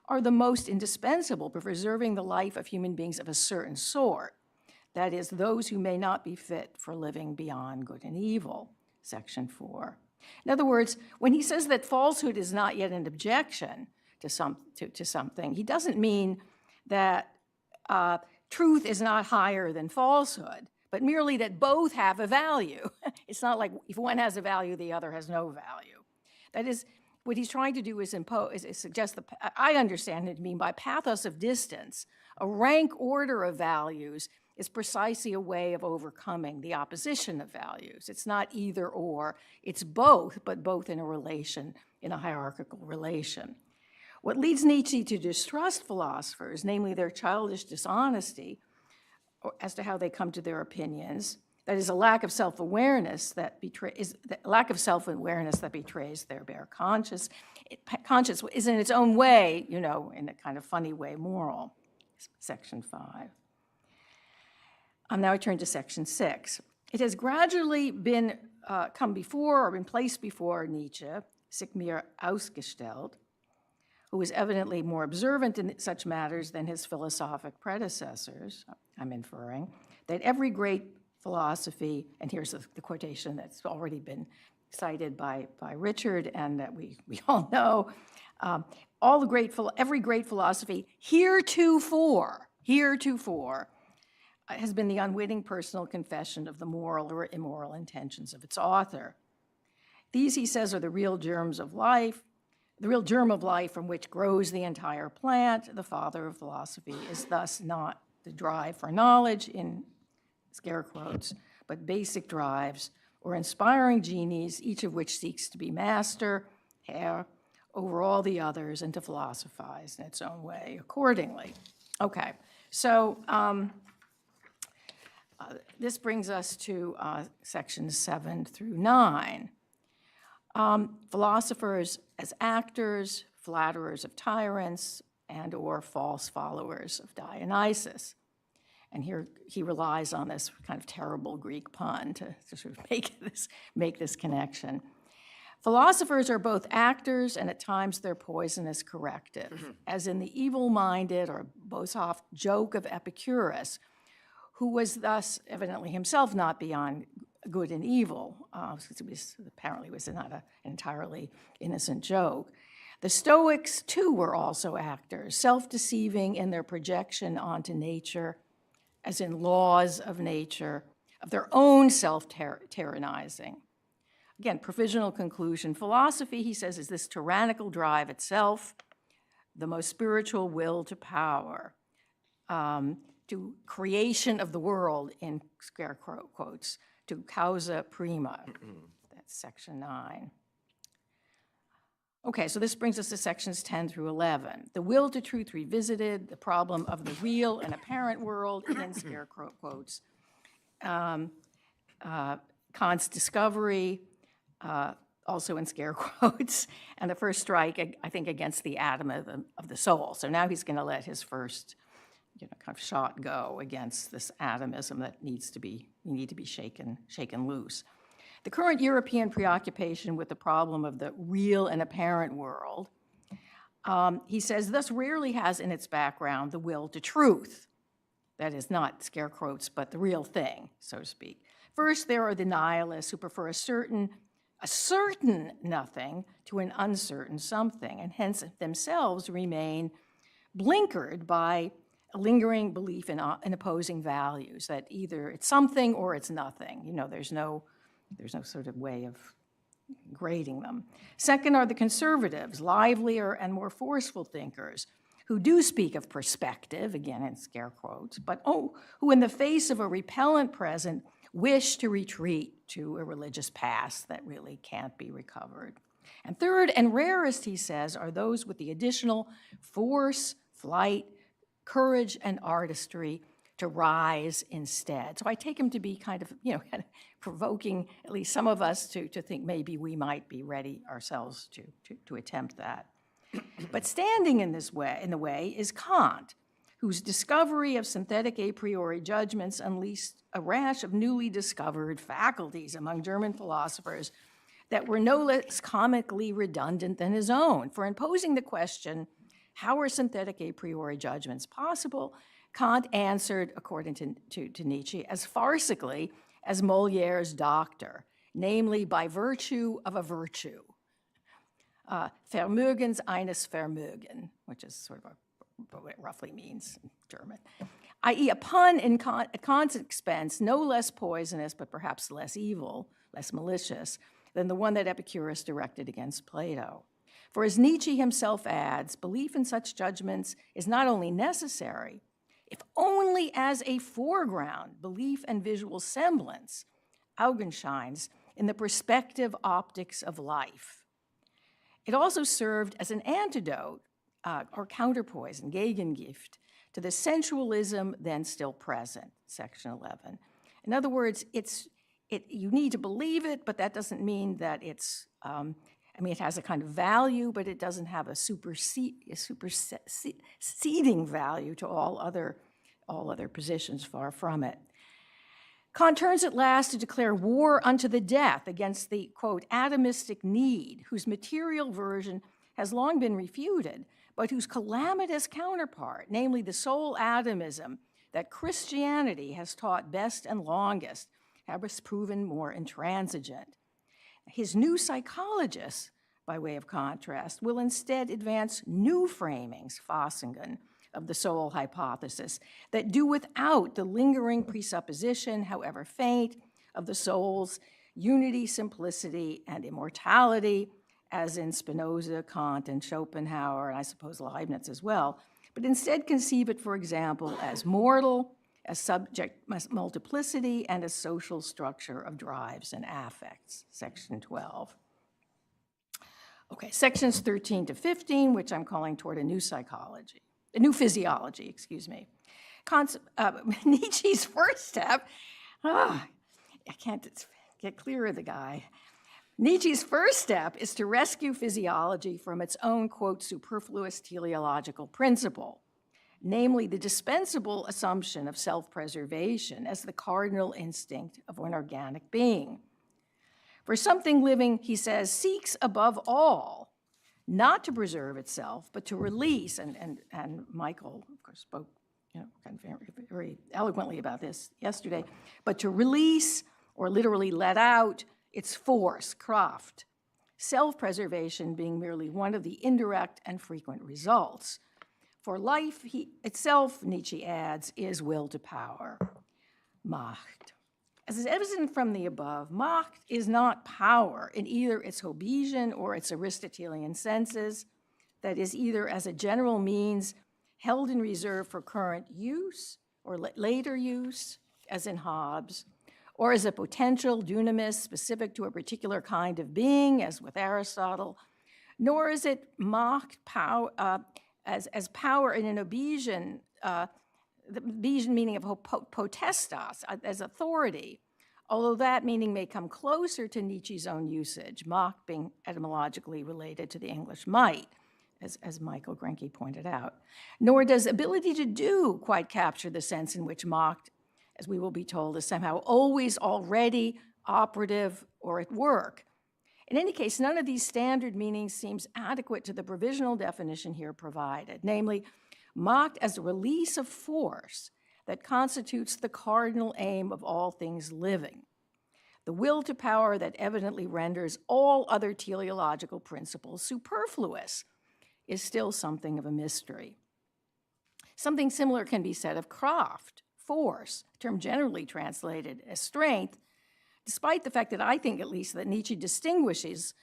are the most indispensable for preserving the life of human beings of a certain sort, that is, those who may not be fit for living beyond good and evil, section 4. In other words, when he says that falsehood is not yet an objection to something, he doesn't mean that truth is not higher than falsehood, but merely that both have a value. It's not like if one has a value, the other has no value. That is, what he's trying to do is suggest, I understand it to mean by pathos of distance, a rank order of values is precisely a way of overcoming the opposition of values. It's not either or, it's both, but both in a relation, in a hierarchical relation. What leads Nietzsche to distrust philosophers, namely their childish dishonesty, as to how they come to their opinions, that is a lack of self-awareness that betrays their bare conscience. Conscience is in its own way, in a kind of funny way, moral. Section 5. Now I turn to section 6. It has gradually been come before or been placed before Nietzsche, sich mir ausgestellt, who was evidently more observant in such matters than his philosophic predecessors, I'm inferring, that every great philosophy, and here's the quotation that's already been cited by Richard and that we all know, every great philosophy heretofore has been the unwitting personal confession of the moral or immoral intentions of its author. These, he says, are the real germs of life, the real germ of life from which grows the entire plant. The father of philosophy is thus not the drive for knowledge, in scare quotes, but basic drives or inspiring genies, each of which seeks to be master, Herr, over all the others and to philosophize in its own way accordingly. Okay, so this brings us to sections 7 through 9. Philosophers as actors, flatterers of tyrants, and or false followers of Dionysus. And here he relies on this kind of terrible Greek pun to sort of make this connection. Philosophers are both actors and at times they're poisonous corrective, as in the evil-minded or Boshoff joke of Epicurus, who was thus evidently himself not beyond good and evil, because apparently was not an entirely innocent joke. The Stoics, too, were also actors, self-deceiving in their projection onto nature, as in laws of nature, of their own self-tyrannizing. Again, provisional conclusion. Philosophy, he says, is this tyrannical drive itself, the most spiritual will to power, to creation of the world, in scare quotes, to causa prima. That's section 9. Okay, so this brings us to sections 10 through 11. The will to truth revisited, the problem of the real and apparent world, in scare quotes, Kant's discovery, also in scare quotes, and the first strike, I think, against the atom of the soul. So now he's going to let his first, kind of shot go against this atomism that need to be shaken loose. The current European preoccupation with the problem of the real and apparent world, he says, thus rarely has in its background the will to truth. That is not scare quotes, but the real thing, so to speak. First, there are the nihilists who prefer a certain nothing to an uncertain something, and hence themselves remain blinkered by a lingering belief in opposing values, that either it's something or it's nothing. There's no sort of way of grading them. Second are the conservatives, livelier and more forceful thinkers, who do speak of perspective, again in scare quotes, but who in the face of a repellent present wish to retreat to a religious past that really can't be recovered. And third and rarest, he says, are those with the additional force, flight, courage, and artistry to rise instead. So I take him to be kind of provoking at least some of us to think maybe we might be ready ourselves to attempt that. But standing in the way is Kant, whose discovery of synthetic a priori judgments unleashed a rash of newly discovered faculties among German philosophers that were no less comically redundant than his own. For in posing the question, how are synthetic a priori judgments possible, Kant answered, according to Nietzsche, as farcically as Moliere's doctor, namely by virtue of a virtue. Vermögens eines Vermögen, which is sort of what it roughly means in German, i.e. a pun at Kant's expense, no less poisonous, but perhaps less evil, less malicious, than the one that Epicurus directed against Plato. For as Nietzsche himself adds, belief in such judgments is not only necessary, if only as a foreground belief and visual semblance, Augenscheins, in the perspective optics of life. It also served as an antidote or counterpoison, Gegengift, to the sensualism then still present, section 11. In other words, you need to believe it, but that doesn't mean that it's, it has a kind of value, but it doesn't have a superseding value to all other positions, far from it. Kant turns at last to declare war unto the death against the, quote, atomistic need, whose material version has long been refuted, but whose calamitous counterpart, namely the soul atomism that Christianity has taught best and longest, has proven more intransigent. His new psychologists, by way of contrast, will instead advance new framings, Fassungen, of the soul hypothesis that do without the lingering presupposition, however faint, of the soul's unity, simplicity, and immortality, as in Spinoza, Kant, and Schopenhauer, and I suppose Leibniz as well, but instead conceive it, for example, as mortal, as subject multiplicity, and as social structure of drives and affects, section 12. Okay, sections 13 to 15, which I'm calling toward a new physiology, Nietzsche's first step, I can't get clear of the guy. Nietzsche's first step is to rescue physiology from its own, quote, superfluous teleological principle, namely the dispensable assumption of self-preservation as the cardinal instinct of an organic being. For something living, he says, seeks above all not to preserve itself, but to release, and Michael, of course, spoke kind of very eloquently about this yesterday, but to release, or literally let out, its force, Kraft, self-preservation being merely one of the indirect and frequent results. For life itself, Nietzsche adds, is will to power, Macht. As is evident from the above, Macht is not power in either its Hobbesian or its Aristotelian senses, that is, either as a general means held in reserve for current use or later use, as in Hobbes, or as a potential dunamis specific to a particular kind of being, as with Aristotle, nor is it Macht as power in an Hobbesian the Bayesian meaning of potestas as authority, although that meaning may come closer to Nietzsche's own usage, mock being etymologically related to the English might, as Michael Grenke pointed out. Nor does ability to do quite capture the sense in which mocked, as we will be told, is somehow always already operative or at work. In any case, none of these standard meanings seems adequate to the provisional definition here provided, namely, mocked as a release of force that constitutes the cardinal aim of all things living, the will to power that evidently renders all other teleological principles superfluous is still something of a mystery. Something similar can be said of Kraft, force, a term generally translated as strength, despite the fact that I think, at least, that Nietzsche distinguishes,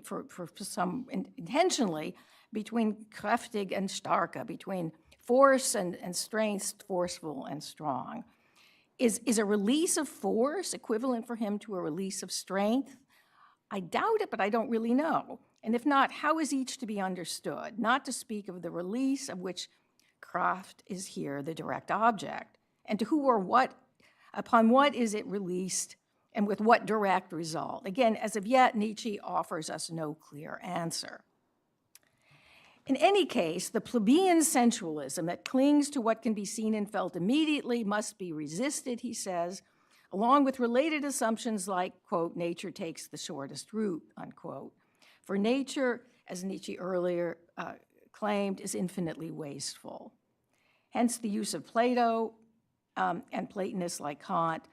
for some intentionally, between kräftig and starke, between force and strength, forceful and strong. Is a release of force equivalent for him to a release of strength? I doubt it, but I don't really know. And if not, how is each to be understood? Not to speak of the release of which Kraft is here the direct object, and to who or what, upon what is it released, and with what direct result? Again, as of yet, Nietzsche offers us no clear answer. In any case, the plebeian sensualism that clings to what can be seen and felt immediately must be resisted, he says, along with related assumptions like, quote, nature takes the shortest route, unquote. For nature, as Nietzsche earlier claimed, is infinitely wasteful. Hence the use of Plato and Platonists like Kant,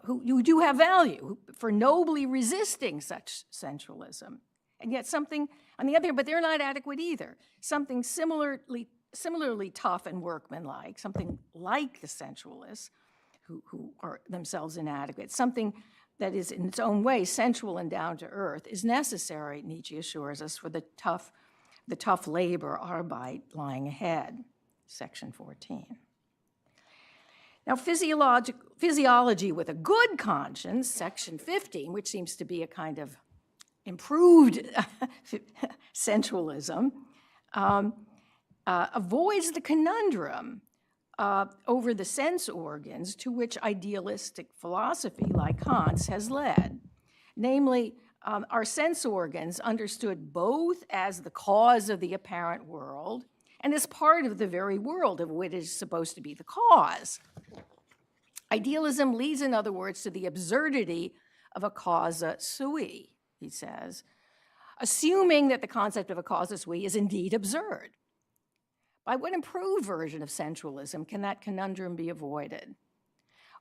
who do have value for nobly resisting such sensualism. And yet something, on the other hand, but they're not adequate either. Something similarly tough and workmanlike, something like the sensualists, who are themselves inadequate, something that is in its own way sensual and down to earth, is necessary, Nietzsche assures us, for the tough labor, Arbeit, lying ahead, section 14. Now, physiology with a good conscience, section 15, which seems to be a kind of improved sensualism, avoids the conundrum over the sense organs to which idealistic philosophy like Kant's has led. Namely, our sense organs understood both as the cause of the apparent world and as part of the very world of which it is supposed to be the cause. Idealism leads, in other words, to the absurdity of a causa sui, he says, assuming that the concept of a causa sui is indeed absurd. By what improved version of sensualism can that conundrum be avoided?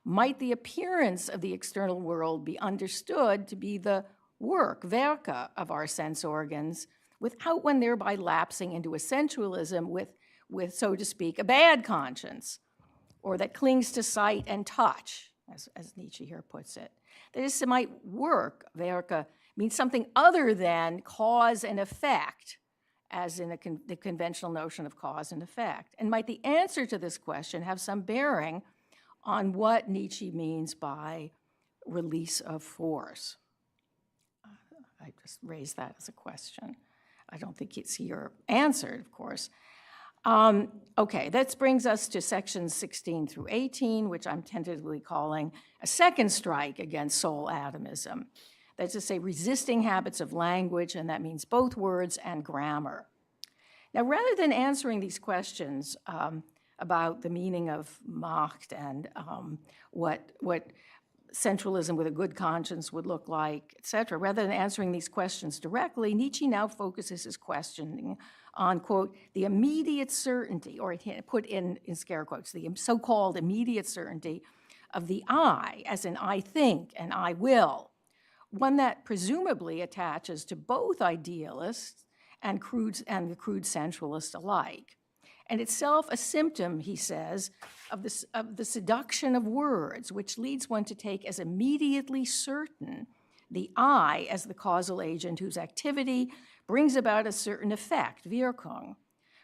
Might the appearance of the external world be understood to be the work, Werke, of our sense organs, without one thereby lapsing into a sensualism with, so to speak, a bad conscience, or that clings to sight and touch, as Nietzsche here puts it? That is, it might work, Werke, means something other than cause and effect, as in the conventional notion of cause and effect. And might the answer to this question have some bearing on what Nietzsche means by release of force? I just raised that as a question. I don't think it's here answered, of course. Okay, that brings us to sections 16 through 18, which I'm tentatively calling a second strike against soul atomism. That's to say, resisting habits of language, and that means both words and grammar. Now, rather than answering these questions about the meaning of Macht and what sensualism with a good conscience would look like, et cetera, rather than answering these questions directly, Nietzsche now focuses his questioning on, quote, the immediate certainty, or put in scare quotes, the so-called immediate certainty of the I, as in I think and I will, one that presumably attaches to both idealists and the crude sensualists alike, and itself a symptom, he says, of the seduction of words, which leads one to take as immediately certain the I as the causal agent whose activity brings about a certain effect, Wirkung.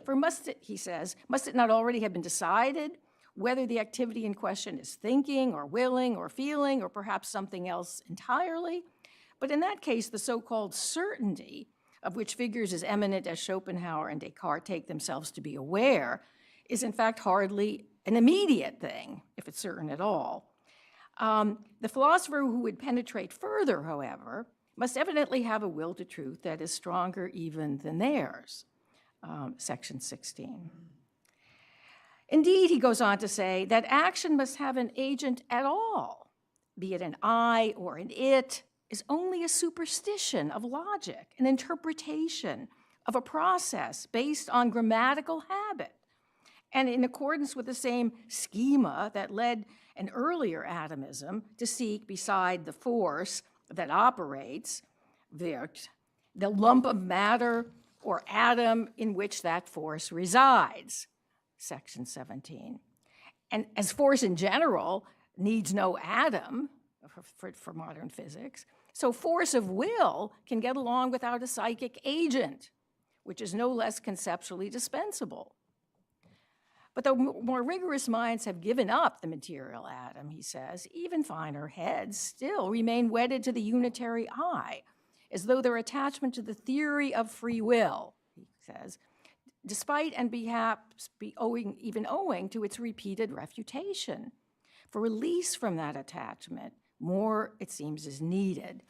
For must it, he says, must it not already have been decided whether the activity in question is thinking or willing or feeling or perhaps something else entirely? But in that case, the so-called certainty, of which figures as eminent as Schopenhauer and Descartes take themselves to be aware, is in fact hardly an immediate thing, if it's certain at all. The philosopher who would penetrate further, however, must evidently have a will to truth that is stronger even than theirs, section 16. Indeed, he goes on to say that action must have an agent at all, be it an I or an it, is only a superstition of logic, an interpretation of a process based on grammatical habit, and in accordance with the same schema that led an earlier atomism to seek, beside the force that operates, the lump of matter or atom in which that force resides, section 17. And as force in general needs no atom for modern physics, so force of will can get along without a psychic agent, which is no less conceptually dispensable. But though more rigorous minds have given up the material atom, he says, even finer heads still remain wedded to the unitary I, as though their attachment to the theory of free will, he says, despite and perhaps even owing to its repeated refutation. For release from that attachment, more, it seems, is needed.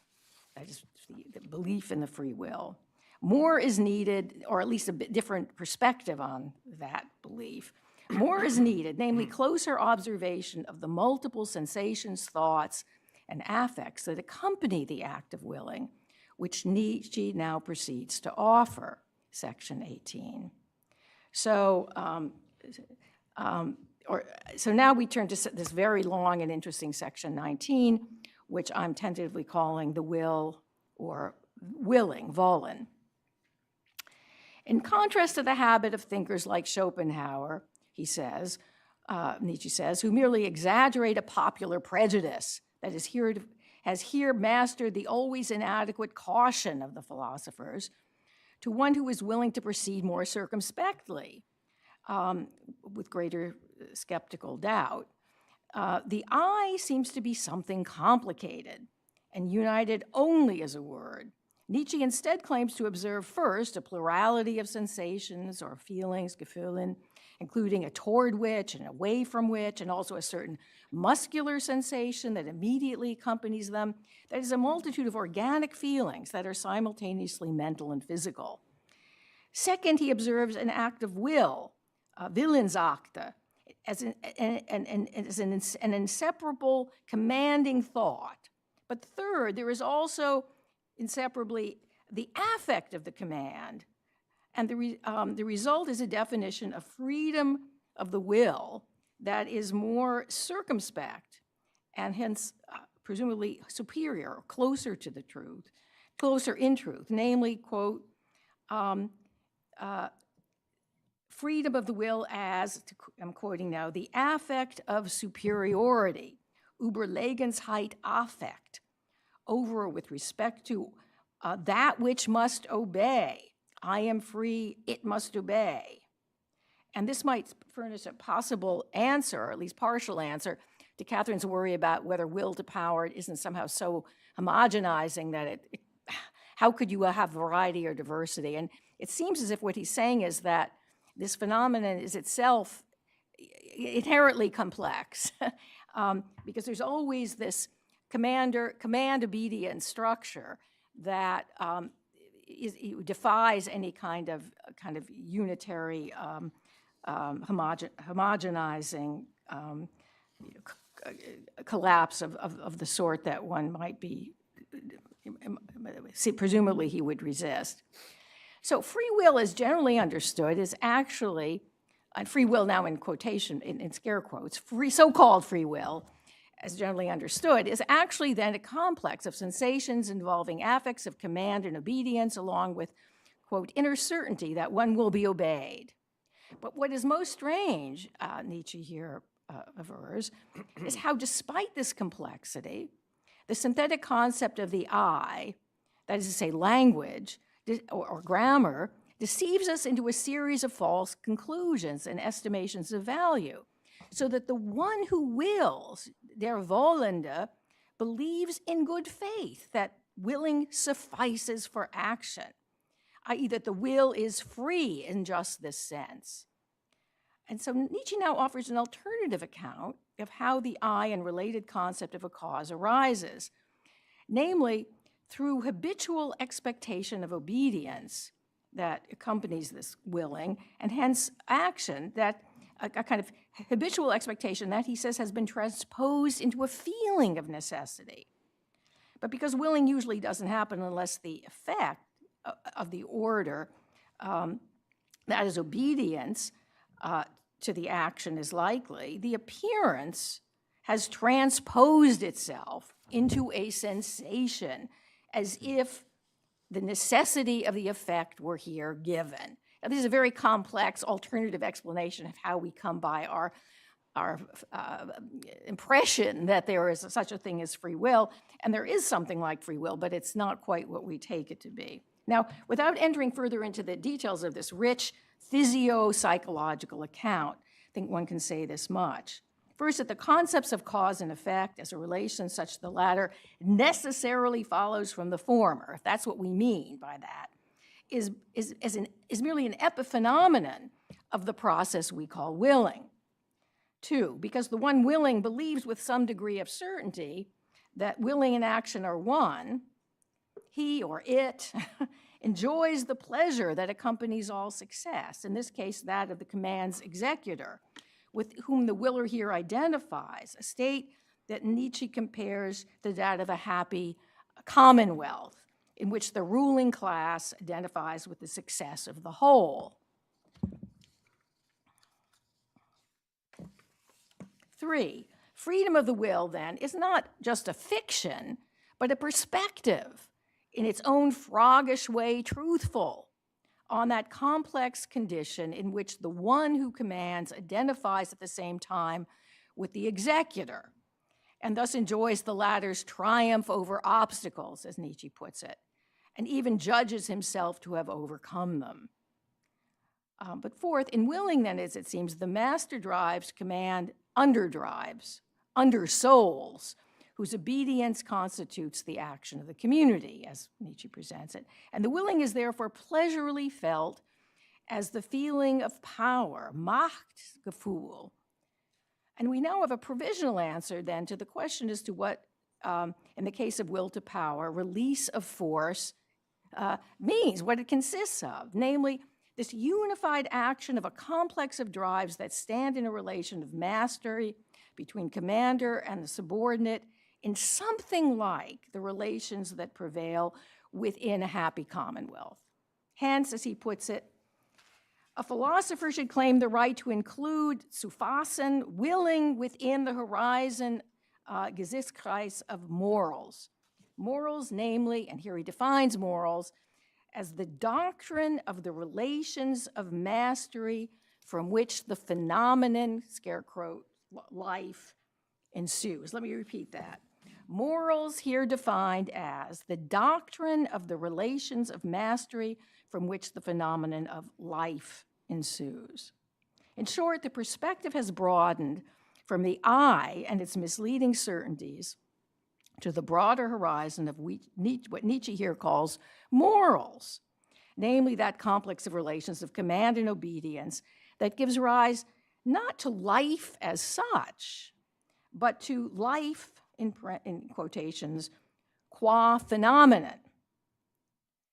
That is the belief in the free will. More is needed, or at least a bit different perspective on that belief. More is needed, namely closer observation of the multiple sensations, thoughts, and affects that accompany the act of willing, which Nietzsche now proceeds to offer, section 18. So now we turn to this very long and interesting section 19, which I'm tentatively calling the will or willing, Wollen. In contrast to the habit of thinkers like Schopenhauer, he says, Nietzsche says, who merely exaggerate a popular prejudice that has here mastered the always inadequate caution of the philosophers, to one who is willing to proceed more circumspectly, with greater skeptical doubt. The I seems to be something complicated and united only as a word. Nietzsche instead claims to observe first a plurality of sensations or feelings, Gefühlen, including a toward which and away from which, and also a certain muscular sensation that immediately accompanies them. That is a multitude of organic feelings that are simultaneously mental and physical. Second, he observes an act of will, Willensakte, as an inseparable commanding thought. But third, there is also inseparably the affect of the command, and the result is a definition of freedom of the will that is more circumspect and hence presumably superior or closer to the truth, closer in truth, namely, quote, freedom of the will as, I'm quoting now, the affect of superiority, Überlegenheit affect, over with respect to that which must obey. I am free, it must obey. And this might furnish a possible answer, or at least partial answer, to Catherine's worry about whether will to power isn't somehow so homogenizing that how could you have variety or diversity? And it seems as if what he's saying is that this phenomenon is itself inherently complex because there's always this command-obedient structure that defies any kind of unitary homogenizing collapse of the sort that one might be, presumably he would resist. So free will is generally understood as actually, and free will now in quotation, in scare quotes, so-called free will, as generally understood, is actually then a complex of sensations involving affects of command and obedience, along with, quote, inner certainty that one will be obeyed. But what is most strange, Nietzsche here avers, is how despite this complexity, the synthetic concept of the I, that is to say language or grammar, deceives us into a series of false conclusions and estimations of value, so that the one who wills, der Wollende, believes in good faith that willing suffices for action, i.e. that the will is free in just this sense. And so Nietzsche now offers an alternative account of how the I and related concept of a cause arises, namely through habitual expectation of obedience that accompanies this willing, and hence action, that a kind of habitual expectation that he says has been transposed into a feeling of necessity. But because willing usually doesn't happen unless the effect of the order, that is obedience to the action, is likely, the appearance has transposed itself into a sensation as if the necessity of the effect were here given. Now, this is a very complex alternative explanation of how we come by our impression that there is such a thing as free will, and there is something like free will, but it's not quite what we take it to be. Now, without entering further into the details of this rich physio-psychological account, I think one can say this much. First, that the concepts of cause and effect as a relation such the latter necessarily follows from the former, if that's what we mean by that, is merely an epiphenomenon of the process we call willing. Two, because the one willing believes with some degree of certainty that willing and action are one, he or it enjoys the pleasure that accompanies all success, in this case that of the command's executor, with whom the willer here identifies, a state that Nietzsche compares to that of a happy commonwealth, in which the ruling class identifies with the success of the whole. Three, freedom of the will, then, is not just a fiction, but a perspective, in its own froggish way truthful, on that complex condition in which the one who commands identifies at the same time with the executor, and thus enjoys the latter's triumph over obstacles, as Nietzsche puts it, and even judges himself to have overcome them. But fourth, in willing, then, as it seems, the master drives command underdrives, undersouls, whose obedience constitutes the action of the community, as Nietzsche presents it. And the willing is therefore pleasurably felt as the feeling of power, Machtgefühl. And we now have a provisional answer then to the question as to what, in the case of will to power, release of force means, what it consists of, namely this unified action of a complex of drives that stand in a relation of mastery between commander and the subordinate, in something like the relations that prevail within a happy commonwealth. Hence, as he puts it, a philosopher should claim the right to include Suffassen, willing within the horizon, Gesichtskreis of morals. Morals, namely, and here he defines morals, as the doctrine of the relations of mastery from which the phenomenon, scarecrow, life, ensues. Let me repeat that. Morals here defined as the doctrine of the relations of mastery from which the phenomenon of life ensues. In short, the perspective has broadened from the I and its misleading certainties to the broader horizon of what Nietzsche here calls morals, namely that complex of relations of command and obedience that gives rise not to life as such, but to life, in quotations, qua phenomenon.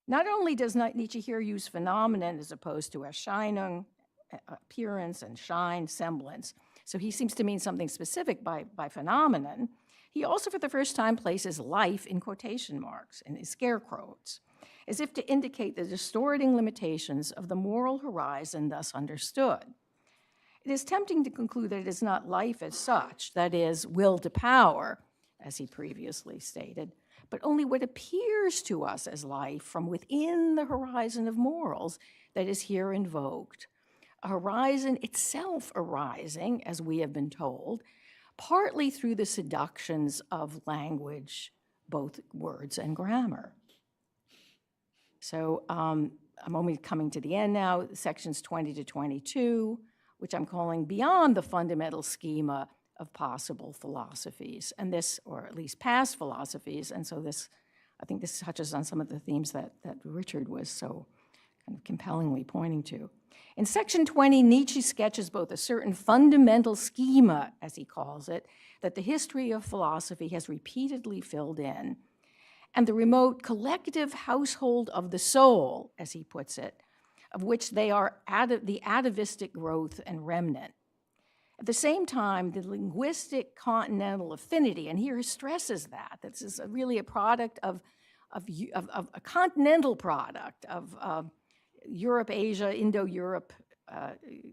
Not only does Nietzsche here use phenomenon as opposed to Erscheinung, appearance, and shine, semblance, so he seems to mean something specific by phenomenon, he also for the first time places life in quotation marks and in scare quotes, as if to indicate the distorting limitations of the moral horizon thus understood. It is tempting to conclude that it is not life as such, that is, will to power, as he previously stated, but only what appears to us as life from within the horizon of morals that is here invoked, a horizon itself arising, as we have been told, partly through the seductions of language, both words and grammar. So I'm only coming to the end now, sections 20 to 22, which I'm calling beyond the fundamental schema of possible philosophies, and this, or at least past philosophies, and so this, I think this touches on some of the themes that Richard was so kind of compellingly pointing to. In section 20, Nietzsche sketches both a certain fundamental schema, as he calls it, that the history of philosophy has repeatedly filled in, and the remote collective household of the soul, as he puts it, of which they are the atavistic growth and remnant. At the same time, the linguistic continental affinity, and here he stresses that this is really a product of a continental product of Europe, Asia, Indo-Europe,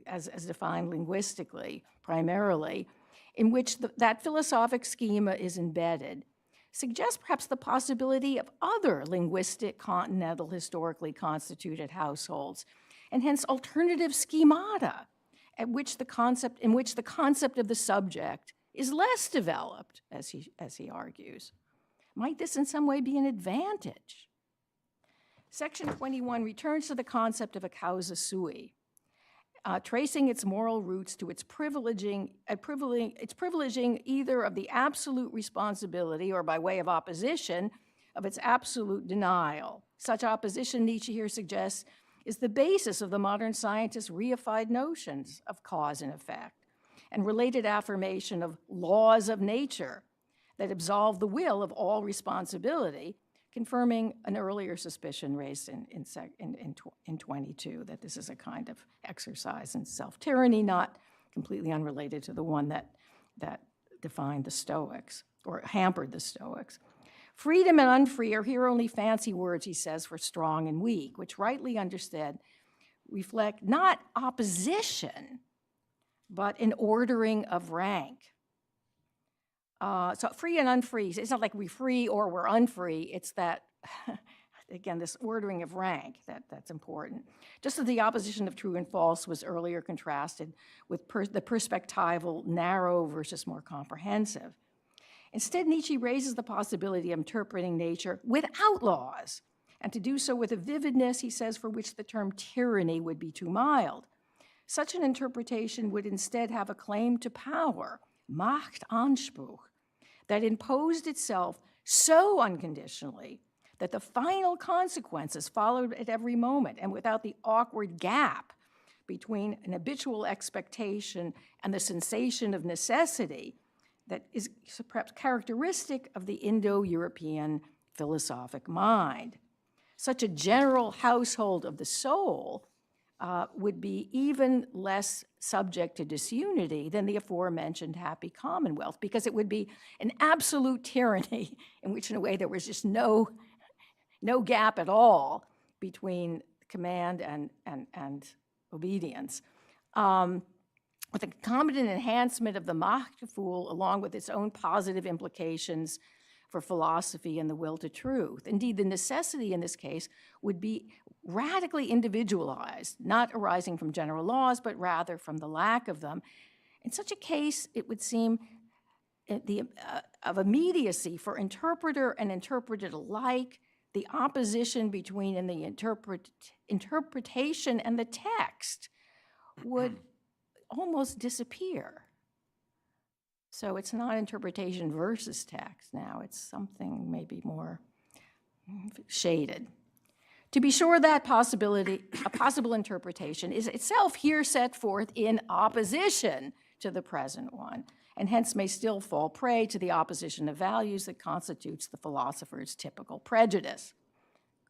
as defined linguistically, primarily, in which that philosophic schema is embedded, suggests perhaps the possibility of other linguistic continental historically constituted households, and hence alternative schemata, in which the concept of the subject is less developed, as he argues. Might this in some way be an advantage? Section 21 returns to the concept of a causa sui, tracing its moral roots to its privileging either of the absolute responsibility or, by way of opposition, of its absolute denial. Such opposition, Nietzsche here suggests, is the basis of the modern scientist's reified notions of cause and effect and related affirmation of laws of nature that absolve the will of all responsibility, confirming an earlier suspicion raised in 22, that this is a kind of exercise in self-tyranny, not completely unrelated to the one that defined the Stoics or hampered the Stoics. Freedom and unfree are here only fancy words, he says, for strong and weak, which rightly understood reflect not opposition, but an ordering of rank. So free and unfree, it's not like we're free or we're unfree, it's that, again, this ordering of rank, that's important. Just as the opposition of true and false was earlier contrasted with the perspectival narrow versus more comprehensive. Instead, Nietzsche raises the possibility of interpreting nature without laws, and to do so with a vividness, he says, for which the term tyranny would be too mild. Such an interpretation would instead have a claim to power, Machtanspruch, that imposed itself so unconditionally that the final consequences followed at every moment and without the awkward gap between an habitual expectation and the sensation of necessity that is perhaps characteristic of the Indo-European philosophic mind. Such a general household of the soul would be even less subject to disunity than the aforementioned happy commonwealth, because it would be an absolute tyranny in which, in a way, there was just no gap at all between command and obedience. With a concomitant enhancement of the Machtgefühl, along with its own positive implications for philosophy and the will to truth. Indeed, the necessity in this case would be radically individualized, not arising from general laws, but rather from the lack of them. In such a case, it would seem of immediacy for interpreter and interpreted alike, the opposition between in the interpretation and the text would almost disappear. So it's not interpretation versus text now, it's something maybe more shaded. To be sure, that possibility, a possible interpretation, is itself here set forth in opposition to the present one, and hence may still fall prey to the opposition of values that constitutes the philosopher's typical prejudice.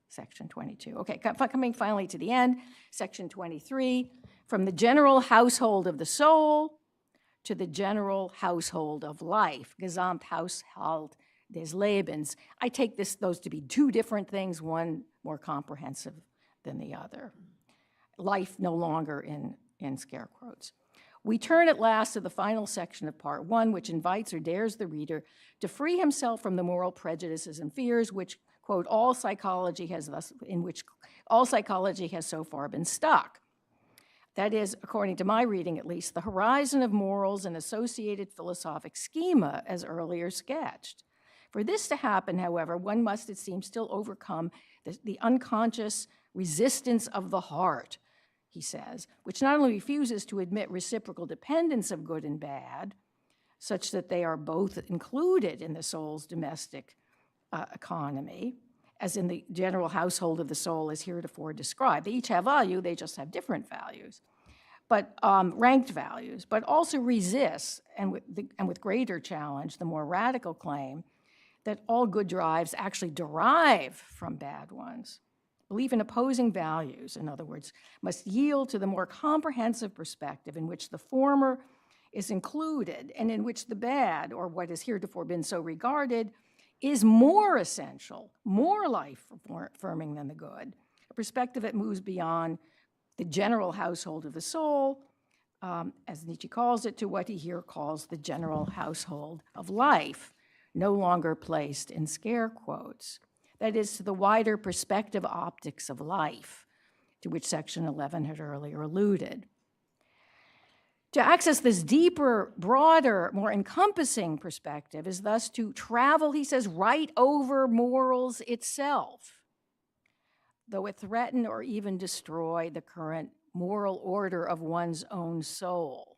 Section 22. Okay, coming finally to the end, section 23, from the general household of the soul to the general household of life, Gesamthaushalt des Lebens. I take those to be two different things, one more comprehensive than the other. Life no longer in scare quotes. We turn at last to the final section of part one, which invites or dares the reader to free himself from the moral prejudices and fears which, quote, all psychology has so far been stuck. That is, according to my reading at least, the horizon of morals and associated philosophic schema as earlier sketched. For this to happen, however, one must, it seems, still overcome the unconscious resistance of the heart, he says, which not only refuses to admit reciprocal dependence of good and bad, such that they are both included in the soul's domestic economy, as in the general household of the soul as heretofore described. They each have value, they just have different values, but ranked values, but also resists, and with greater challenge, the more radical claim that all good drives actually derive from bad ones. Belief in opposing values, in other words, must yield to the more comprehensive perspective in which the former is included and in which the bad, or what has heretofore been so regarded, is more essential, more life-affirming than the good, a perspective that moves beyond the general household of the soul, as Nietzsche calls it, to what he here calls the general household of life, no longer placed in scare quotes. That is, to the wider perspective optics of life, to which section 11 had earlier alluded. To access this deeper, broader, more encompassing perspective is thus to travel, he says, right over morals itself, though it threaten or even destroy the current moral order of one's own soul.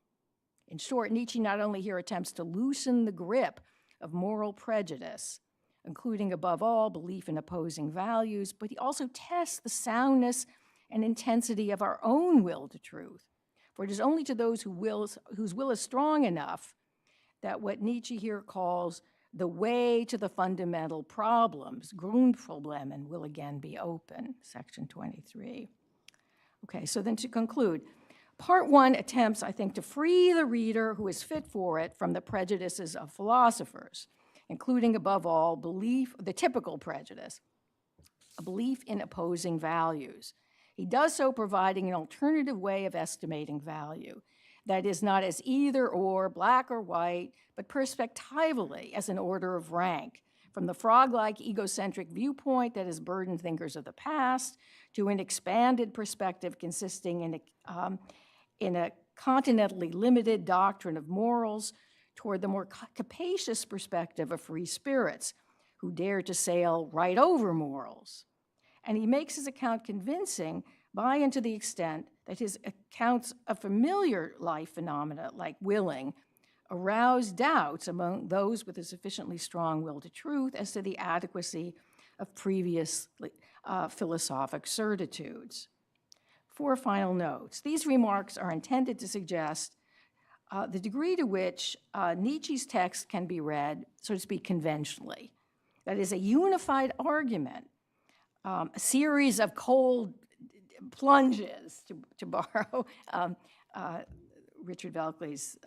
In short, Nietzsche not only here attempts to loosen the grip of moral prejudice, including above all belief in opposing values, but he also tests the soundness and intensity of our own will to truth. For it is only to those whose will is strong enough that what Nietzsche here calls the way to the fundamental problems, Grundproblemen, will again be open, section 23. Okay, so then to conclude, part one attempts, I think, to free the reader who is fit for it from the prejudices of philosophers, including above all belief, the typical prejudice, a belief in opposing values. He does so providing an alternative way of estimating value that is not as either or, black or white, but perspectively as an order of rank, from the frog-like egocentric viewpoint that has burdened thinkers of the past to an expanded perspective consisting in a continentally limited doctrine of morals toward the more capacious perspective of free spirits who dare to sail right over morals. And he makes his account convincing by and to the extent that his accounts of familiar life phenomena like willing arouse doubts among those with a sufficiently strong will to truth as to the adequacy of previous philosophic certitudes. 4 final notes. These remarks are intended to suggest the degree to which Nietzsche's text can be read, so to speak, conventionally. That is, a unified argument, a series of cold plunges, to borrow Richard Velkley's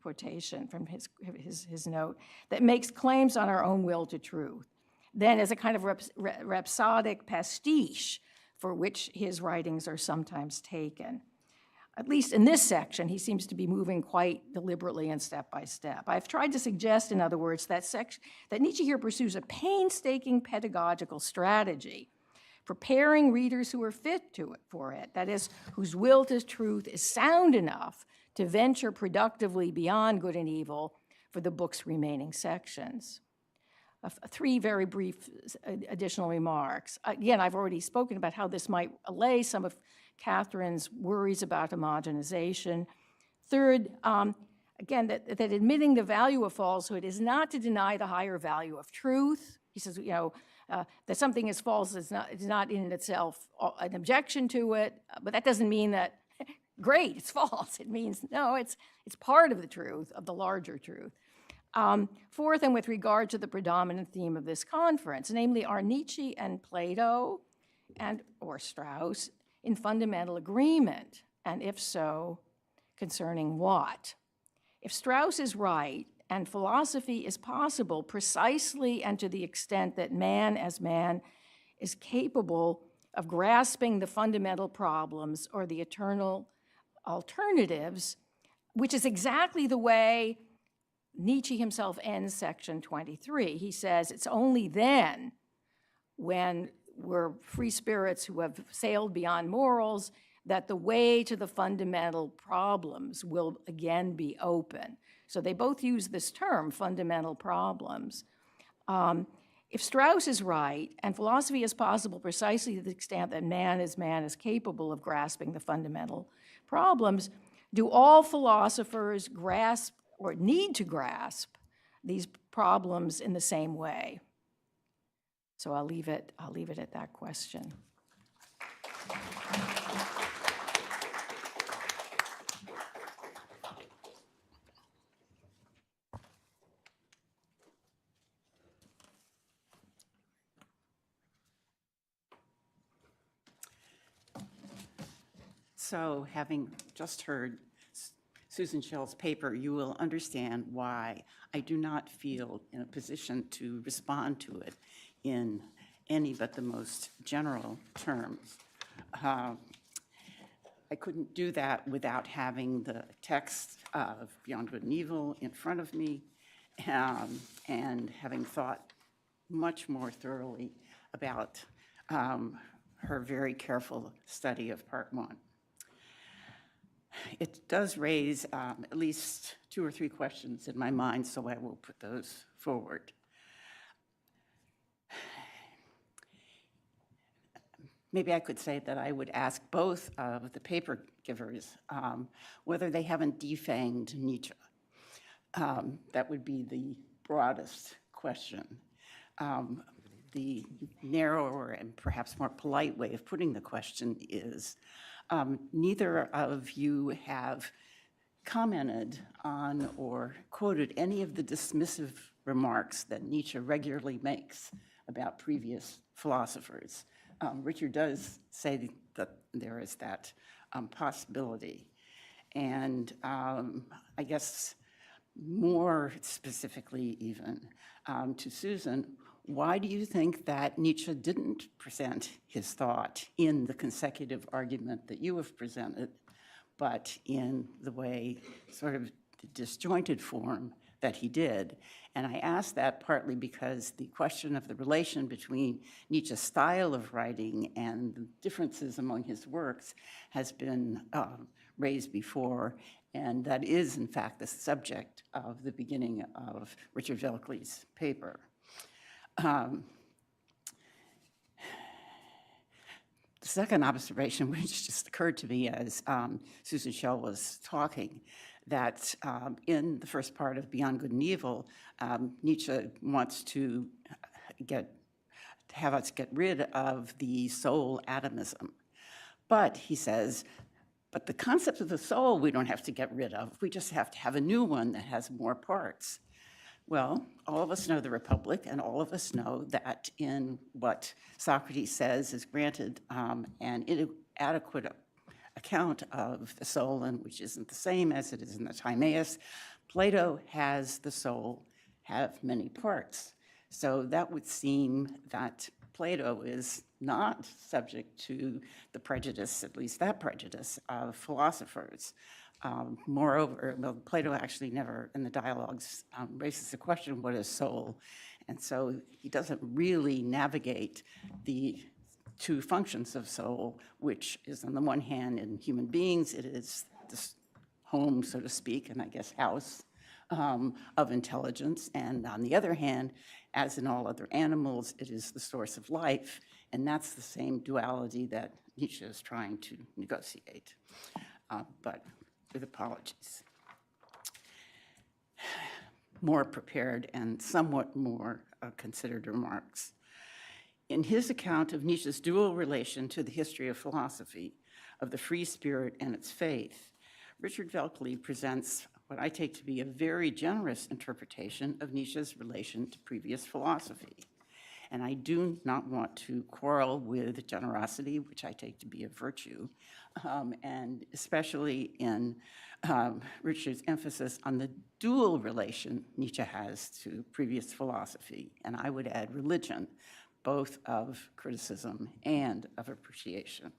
quotation from his note, that makes claims on our own will to truth. Then as a kind of rhapsodic pastiche for which his writings are sometimes taken. At least in this section, he seems to be moving quite deliberately and step by step. I've tried to suggest, in other words, that Nietzsche here pursues a painstaking pedagogical strategy, preparing readers who are fit for it, that is, whose will to truth is sound enough to venture productively beyond good and evil for the book's remaining sections. 3 very brief additional remarks. Again, I've already spoken about how this might allay some of Catherine's worries about homogenization. Third, again, that admitting the value of falsehood is not to deny the higher value of truth. He says, that something is false is not in itself an objection to it, but that doesn't mean that, great, it's false. It means, no, it's part of the truth, of the larger truth. Fourth, and with regard to the predominant theme of this conference, namely, are Nietzsche and Plato or Strauss in fundamental agreement? And if so, concerning what? If Strauss is right, and philosophy is possible precisely and to the extent that man as man is capable of grasping the fundamental problems or the eternal alternatives, which is exactly the way Nietzsche himself ends section 23. He says it's only then, when we're free spirits who have sailed beyond morals, that the way to the fundamental problems will again be open. So they both use this term, fundamental problems. If Strauss is right, and philosophy is possible precisely to the extent that man is capable of grasping the fundamental problems, do all philosophers grasp or need to grasp these problems in the same way? So I'll leave it at that question. So having just heard Susan Schell's paper, you will understand why I do not feel in a position to respond to it in any but the most general terms. I couldn't do that without having the text of Beyond Good and Evil in front of me and having thought much more thoroughly about her very careful study of Part 1. It does raise at least 2 or 3 questions in my mind, so I will put those forward. Maybe I could say that I would ask both of the paper givers whether they haven't defanged Nietzsche. That would be the broadest question. The narrower and perhaps more polite way of putting the question is, neither of you have commented on or quoted any of the dismissive remarks that Nietzsche regularly makes about previous philosophers. Richard does say that there is that possibility. And I guess more specifically even to Susan, why do you think that Nietzsche didn't present his thought in the consecutive argument that you have presented, but in the way, sort of the disjointed form that he did? And I ask that partly because the question of the relation between Nietzsche's style of writing and the differences among his works has been raised before, and that is, in fact, the subject of the beginning of Richard Velkley's paper. The second observation, which just occurred to me as Susan Schell was talking, that in the first part of Beyond Good and Evil, Nietzsche wants to have us get rid of the soul atomism. But he says, but the concept of the soul we don't have to get rid of. We just have to have a new one that has more parts. Well, all of us know the Republic, and all of us know that in what Socrates says is granted an inadequate account of the soul, and which isn't the same as it is in the Timaeus, Plato has the soul have many parts. So that would seem that Plato is not subject to the prejudice, at least that prejudice, of philosophers. Moreover, well, Plato actually never, in the dialogues, raises the question, what is soul? And so he doesn't really navigate the 2 functions of soul, which is on the one hand in human beings, it is this home, so to speak, and I guess house of intelligence. And on the other hand, as in all other animals, it is the source of life. And that's the same duality that Nietzsche is trying to negotiate. But with apologies. More prepared and somewhat more considered remarks. In his account of Nietzsche's dual relation to the history of philosophy, of the free spirit and its faith, Richard Velkley presents what I take to be a very generous interpretation of Nietzsche's relation to previous philosophy. And I do not want to quarrel with generosity, which I take to be a virtue, and especially in Richard's emphasis on the dual relation Nietzsche has to previous philosophy, and I would add religion, both of criticism and of appreciation.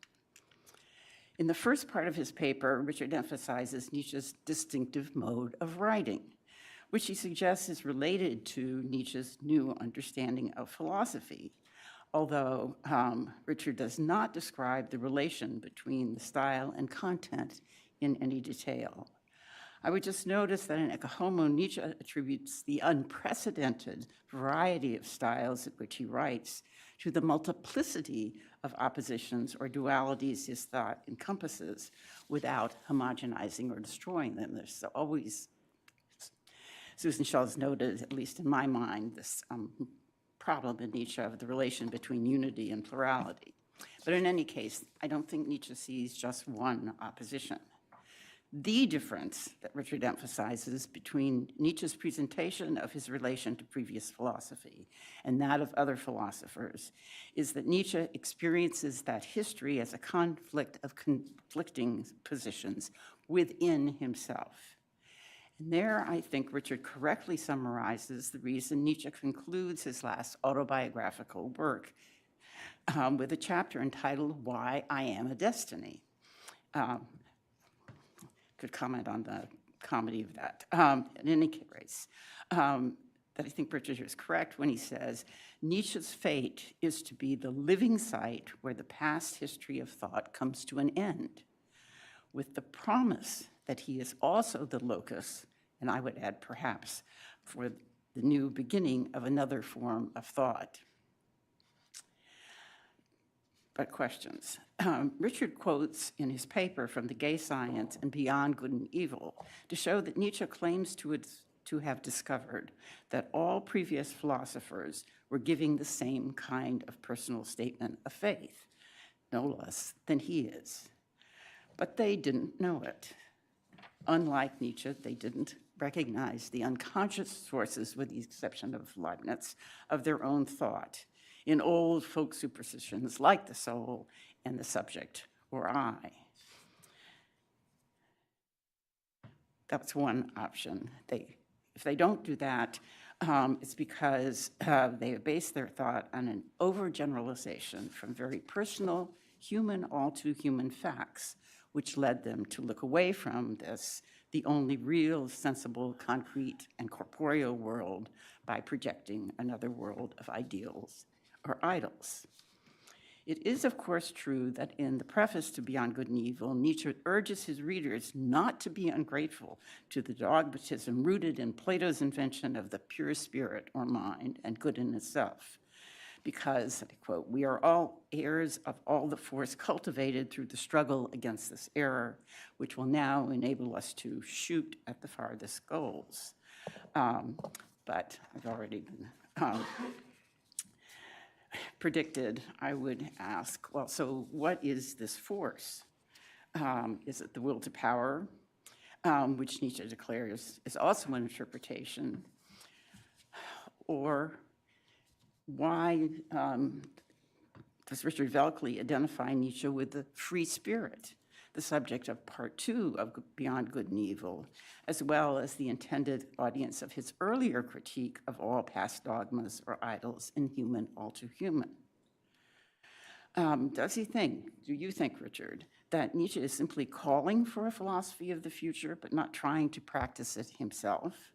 In the first part of his paper, Richard emphasizes Nietzsche's distinctive mode of writing, which he suggests is related to Nietzsche's new understanding of philosophy, although Richard does not describe the relation between the style and content in any detail. I would just notice that in Ecce Homo, Nietzsche attributes the unprecedented variety of styles at which he writes to the multiplicity of oppositions or dualities his thought encompasses without homogenizing or destroying them. There's always, Susan Schell has noted, at least in my mind, this problem in Nietzsche of the relation between unity and plurality. But in any case, I don't think Nietzsche sees just one opposition. The difference that Richard emphasizes between Nietzsche's presentation of his relation to previous philosophy and that of other philosophers is that Nietzsche experiences that history as a conflict of conflicting positions within himself. And there, I think Richard correctly summarizes the reason Nietzsche concludes his last autobiographical work with a chapter entitled Why I Am a Destiny. Could comment on the comedy of that. In any case, that I think Richard is correct when he says, Nietzsche's fate is to be the living site where the past history of thought comes to an end, with the promise that he is also the locus, and I would add perhaps, for the new beginning of another form of thought. But questions. Richard quotes in his paper from The Gay Science and Beyond Good and Evil to show that Nietzsche claims to have discovered that all previous philosophers were giving the same kind of personal statement of faith, no less than he is. But they didn't know it. Unlike Nietzsche, they didn't recognize the unconscious sources, with the exception of Leibniz, of their own thought in old folk superstitions like the soul and the subject or I. That's one option. If they don't do that, it's because they base their thought on an overgeneralization from very personal, human, all too human facts, which led them to look away from this, the only real, sensible, concrete, and corporeal world by projecting another world of ideals or idols. It is, of course, true that in the preface to Beyond Good and Evil, Nietzsche urges his readers not to be ungrateful to the dogmatism rooted in Plato's invention of the pure spirit or mind and good in itself. Because, I quote, we are all heirs of all the force cultivated through the struggle against this error, which will now enable us to shoot at the farthest goals. But I've already been predicted, I would ask, well, so what is this force? Is it the will to power, which Nietzsche declares is also an interpretation? Or why does Richard Velkley identify Nietzsche with the free spirit, the subject of part 2 of Beyond Good and Evil, as well as the intended audience of his earlier critique of all past dogmas or idols in Human, All Too Human? Do you think, Richard, that Nietzsche is simply calling for a philosophy of the future, but not trying to practice it himself?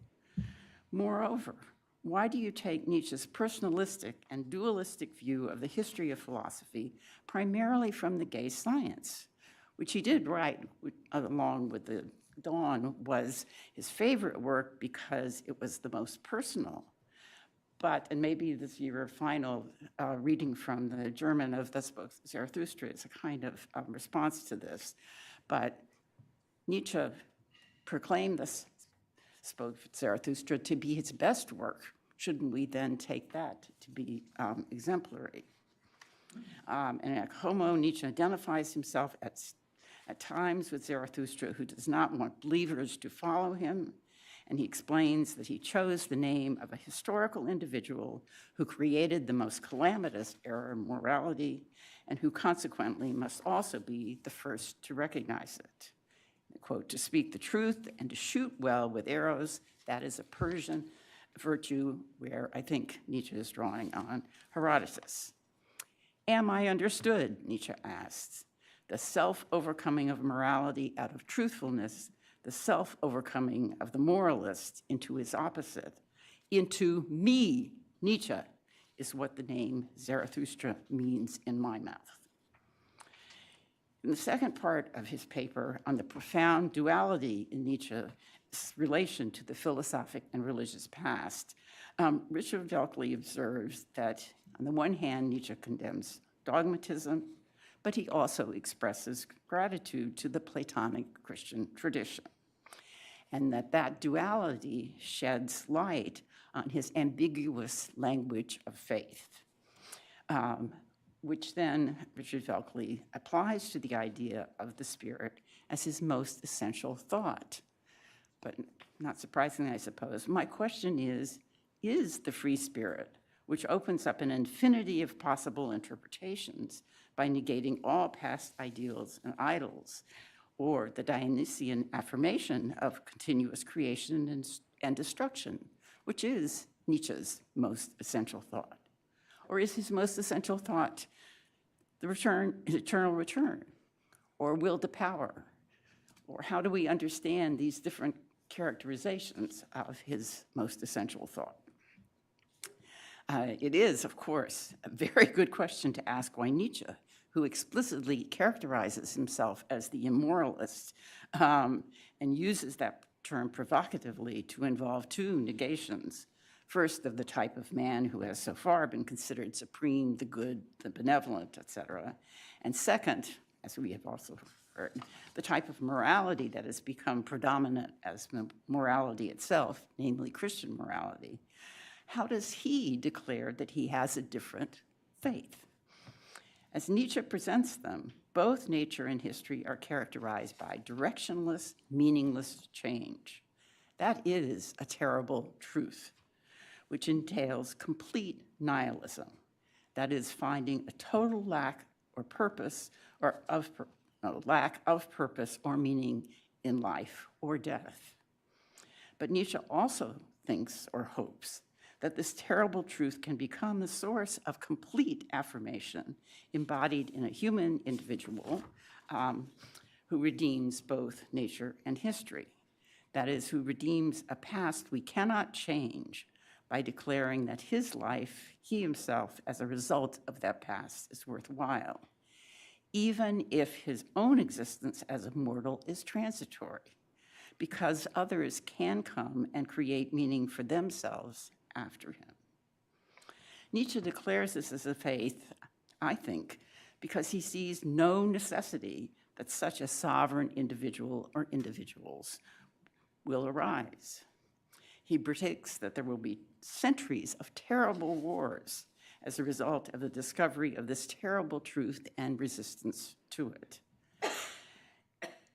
Moreover, why do you take Nietzsche's personalistic and dualistic view of the history of philosophy primarily from The Gay Science, which he did write along with The Dawn, was his favorite work because it was the most personal? But, and maybe this your final reading from the German of this book, Zarathustra, is a kind of response to this. But Nietzsche proclaimed this, spoke Zarathustra, to be his best work. Shouldn't we then take that to be exemplary? And in Homo, Nietzsche identifies himself at times with Zarathustra, who does not want believers to follow him. And he explains that he chose the name of a historical individual who created the most calamitous error in morality and who consequently must also be the first to recognize it. Quote, to speak the truth and to shoot well with arrows, that is a Persian virtue where I think Nietzsche is drawing on Herodotus. Am I understood, Nietzsche asks, the self-overcoming of morality out of truthfulness, the self-overcoming of the moralist into his opposite, into me, Nietzsche, is what the name Zarathustra means in my mouth. In the second part of his paper on the profound duality in Nietzsche's relation to the philosophic and religious past, Richard Velkley observes that on the one hand, Nietzsche condemns dogmatism, but he also expresses gratitude to the Platonic Christian tradition, and that duality sheds light on his ambiguous language of faith, which then Richard Velkley applies to the idea of the spirit as his most essential thought. But not surprisingly, I suppose, my question is the free spirit, which opens up an infinity of possible interpretations by negating all past ideals and idols, or the Dionysian affirmation of continuous creation and destruction, which is Nietzsche's most essential thought? Or is his most essential thought the eternal return, or will to power? Or how do we understand these different characterizations of his most essential thought? It is, of course, a very good question to ask why Nietzsche, who explicitly characterizes himself as the immoralist and uses that term provocatively to involve two negations. First, of the type of man who has so far been considered supreme, the good, the benevolent, etc. And second, as we have also heard, the type of morality that has become predominant as morality itself, namely Christian morality. How does he declare that he has a different faith? As Nietzsche presents them, both nature and history are characterized by directionless, meaningless change. That is a terrible truth, which entails complete nihilism. That is, finding a total lack of purpose or meaning in life or death. But Nietzsche also thinks or hopes that this terrible truth can become the source of complete affirmation embodied in a human individual who redeems both nature and history. That is, who redeems a past we cannot change by declaring that his life, he himself, as a result of that past, is worthwhile, even if his own existence as a mortal is transitory, because others can come and create meaning for themselves after him. Nietzsche declares this as a faith, I think, because he sees no necessity that such a sovereign individual or individuals will arise. He predicts that there will be centuries of terrible wars as a result of the discovery of this terrible truth and resistance to it.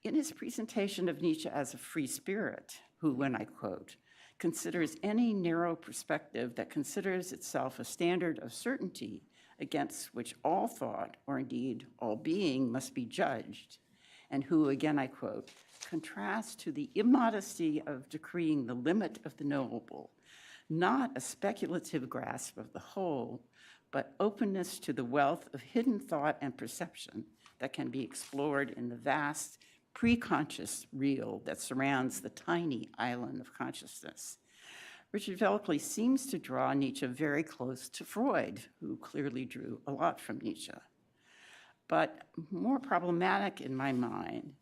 In his presentation of Nietzsche as a free spirit, who, when I quote, considers any narrow perspective that considers itself a standard of certainty against which all thought, or indeed all being, must be judged, and who, again I quote, contrasts to the immodesty of decreeing the limit of the knowable, not a speculative grasp of the whole, but openness to the wealth of hidden thought and perception that can be explored in the vast pre-conscious real that surrounds the tiny island of consciousness. Richard Velkley seems to draw Nietzsche very close to Freud, who clearly drew a lot from Nietzsche. But more problematic in my mind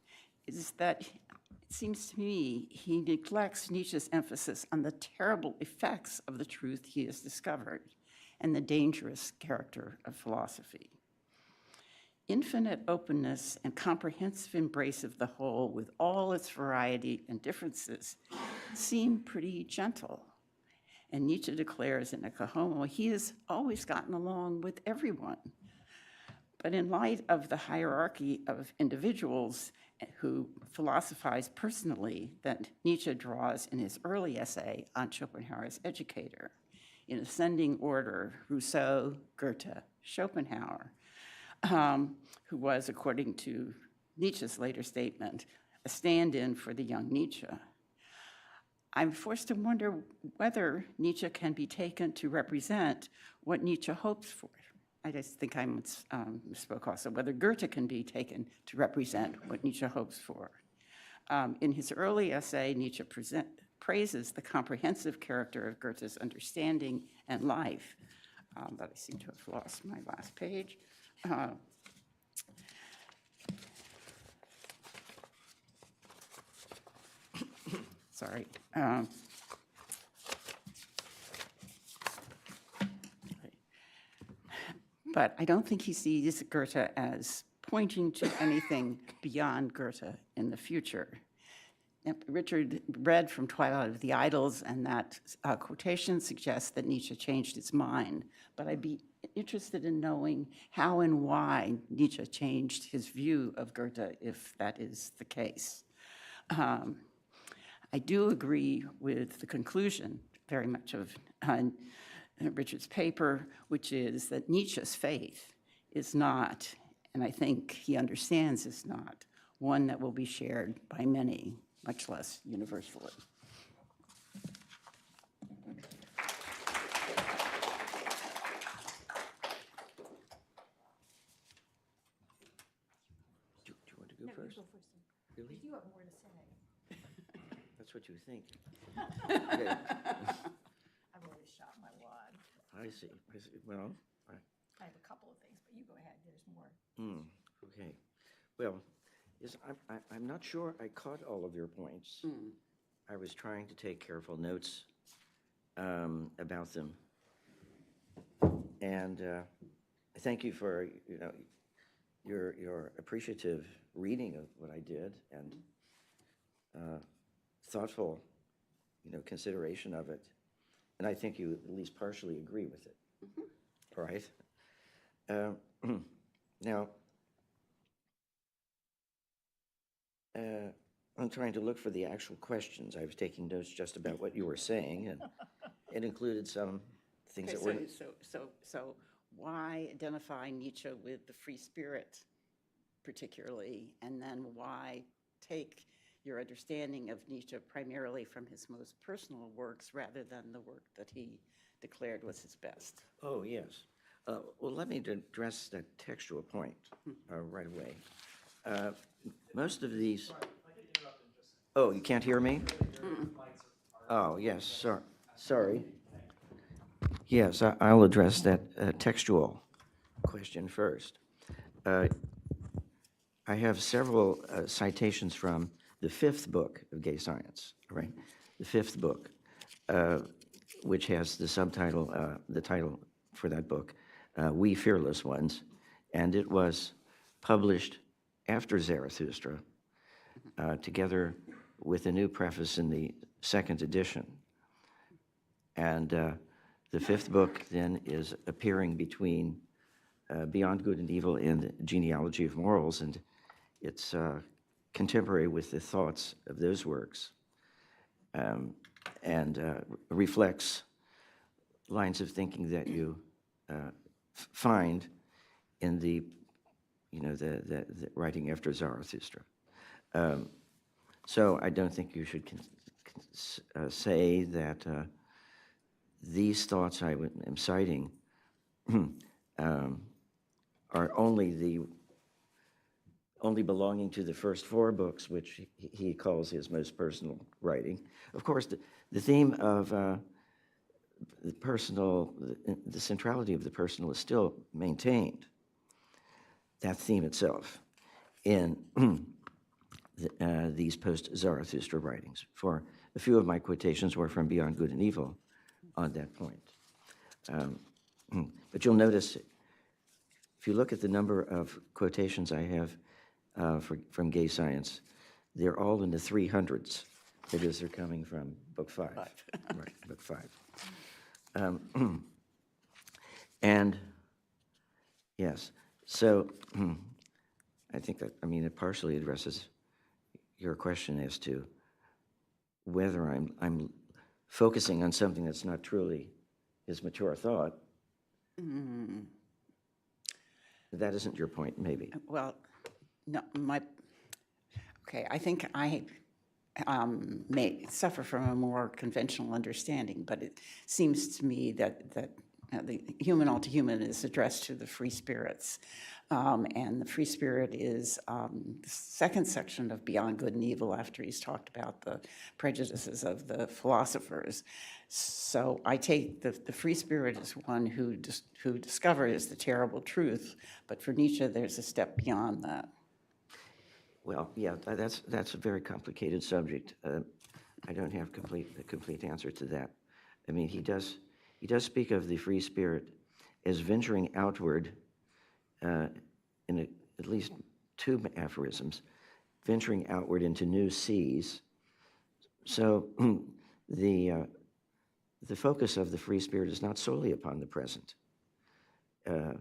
is that it seems to me he neglects Nietzsche's emphasis on the terrible effects of the truth he has discovered and the dangerous character of philosophy. Infinite openness and comprehensive embrace of the whole with all its variety and differences seem pretty gentle. And Nietzsche declares in Ecce Homo, he has always gotten along with everyone. But in light of the hierarchy of individuals who philosophize personally that Nietzsche draws in his early essay on Schopenhauer's Educator, in ascending order, Rousseau, Goethe, Schopenhauer, who was, according to Nietzsche's later statement, a stand-in for the young Nietzsche. I'm forced to wonder whether Nietzsche can be taken to represent what Nietzsche hopes for. I just think I misspoke also, whether Goethe can be taken to represent what Nietzsche hopes for. In his early essay, Nietzsche praises the comprehensive character of Goethe's understanding and life, but I seem to have lost my last page. Sorry. But I don't think he sees Goethe as pointing to anything beyond Goethe in the future. Richard read from Twilight of the Idols, and that quotation suggests that Nietzsche changed his mind. But I'd be interested in knowing how and why Nietzsche changed his view of Goethe, if that is the case. I do agree with the conclusion very much of Richard's paper, which is that Nietzsche's faith is not, and I think he understands is not, one that will be shared by many, much less universally. Do you want to go first? Really? You have more to say. That's what you think. Okay. I've already shot my wad. I see. Well, I have a couple of things, but you go ahead, there's more. okay. Well, yes, I'm not sure I caught all of your points. I was trying to take careful notes about them. And thank you for, your appreciative reading of what I did and thoughtful, consideration of it. And I think you at least partially agree with it. All right. Now, I'm trying to look for the actual questions. I was taking notes just about what you were saying, and it included some things that were. So why identify Nietzsche with the free spirit particularly, and then why take your understanding of Nietzsche primarily from his most personal works rather than the work that he declared was his best? Oh, yes. Well, let me address that textual point right away. Most of these. Oh, you can't hear me? Oh, yes, sorry. Yes, I'll address that textual question first. I have several citations from the fifth book of Gay Science, right? The fifth book, which has the subtitle, the title for that book, We Fearless Ones, and it was published after Zarathustra, together with a new preface in the second edition. And the fifth book then is appearing between Beyond Good and Evil and the Genealogy of Morals, and it's contemporary with the thoughts of those works, and reflects lines of thinking that you find in the writing after Zarathustra. So I don't think you should say that these thoughts I am citing are only belonging to the first four books, which he calls his most personal writing. Of course, the theme of the personal, the centrality of the personal is still maintained, that theme itself, in these post-Zarathustra writings. For a few of my quotations were from Beyond Good and Evil on that point. But you'll notice, if you look at the number of quotations I have from Gay Science, they're all in the 300s, because they're coming from book 5. Right, book 5. And yes, so I think that, it partially addresses your question as to whether I'm focusing on something that's not truly his mature thought. That isn't your point, maybe. Well, no, okay, I think I may suffer from a more conventional understanding, but it seems to me that the human all to human is addressed to the free spirits. And the free spirit is the second section of Beyond Good and Evil, after he's talked about the prejudices of the philosophers. So I take the free spirit as one who discovers the terrible truth, but for Nietzsche, there's a step beyond that. Well, yeah, that's a very complicated subject. I don't have a complete answer to that. He does speak of the free spirit as venturing outward in at least two aphorisms, venturing outward into new seas, So the focus of the free spirit is not solely upon the present. It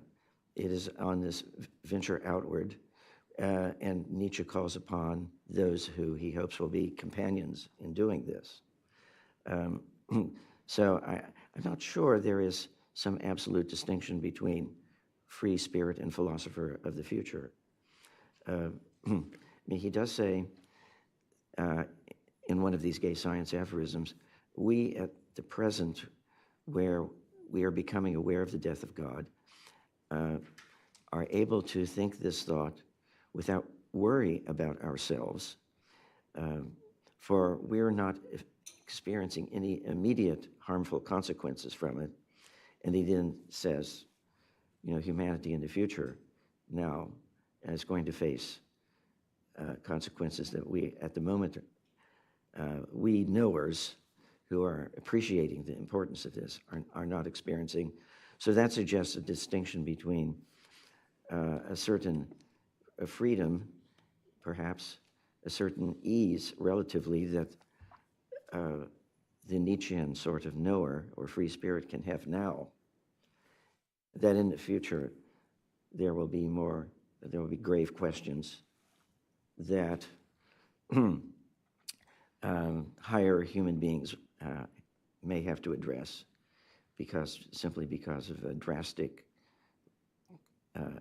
is on this venture outward, and Nietzsche calls upon those who he hopes will be companions in doing this. So I'm not sure there is some absolute distinction between free spirit and philosopher of the future. I mean, he does say in one of these gay science aphorisms, we at the present, where we are becoming aware of the death of God, are able to think this thought without worry about ourselves, for we're not experiencing any immediate harmful consequences from it. And he then says, you know, humanity in the future now is going to face consequences that we, at the moment, we knowers who are appreciating the importance of this are not experiencing. So that suggests a distinction between a certain freedom, perhaps a certain ease relatively that the Nietzschean sort of knower or free spirit can have now, that in the future there will be grave questions that higher human beings may have to address simply because of drastic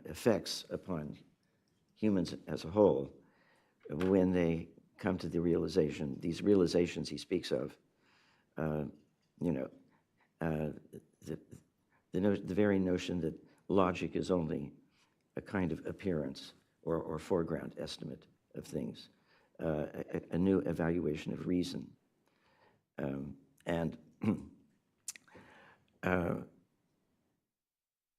effects upon humans as a whole when they come to these realizations he speaks of, the very notion that logic is only a kind of appearance or foreground estimate of things, a new evaluation of reason. And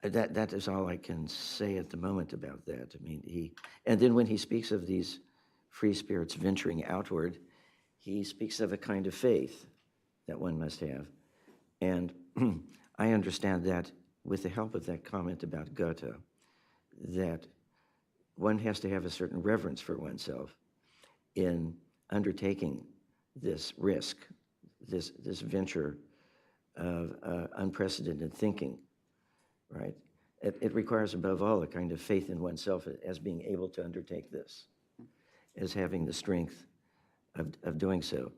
that is all I can say at the moment about that. I mean, and then when he speaks of these free spirits venturing outward, he speaks of a kind of faith that one must have. And I understand that with the help of that comment about Goethe, that one has to have a certain reverence for oneself in undertaking this risk, this venture of unprecedented thinking, right? It requires above all a kind of faith in oneself as being able to undertake this, as having the strength of doing so,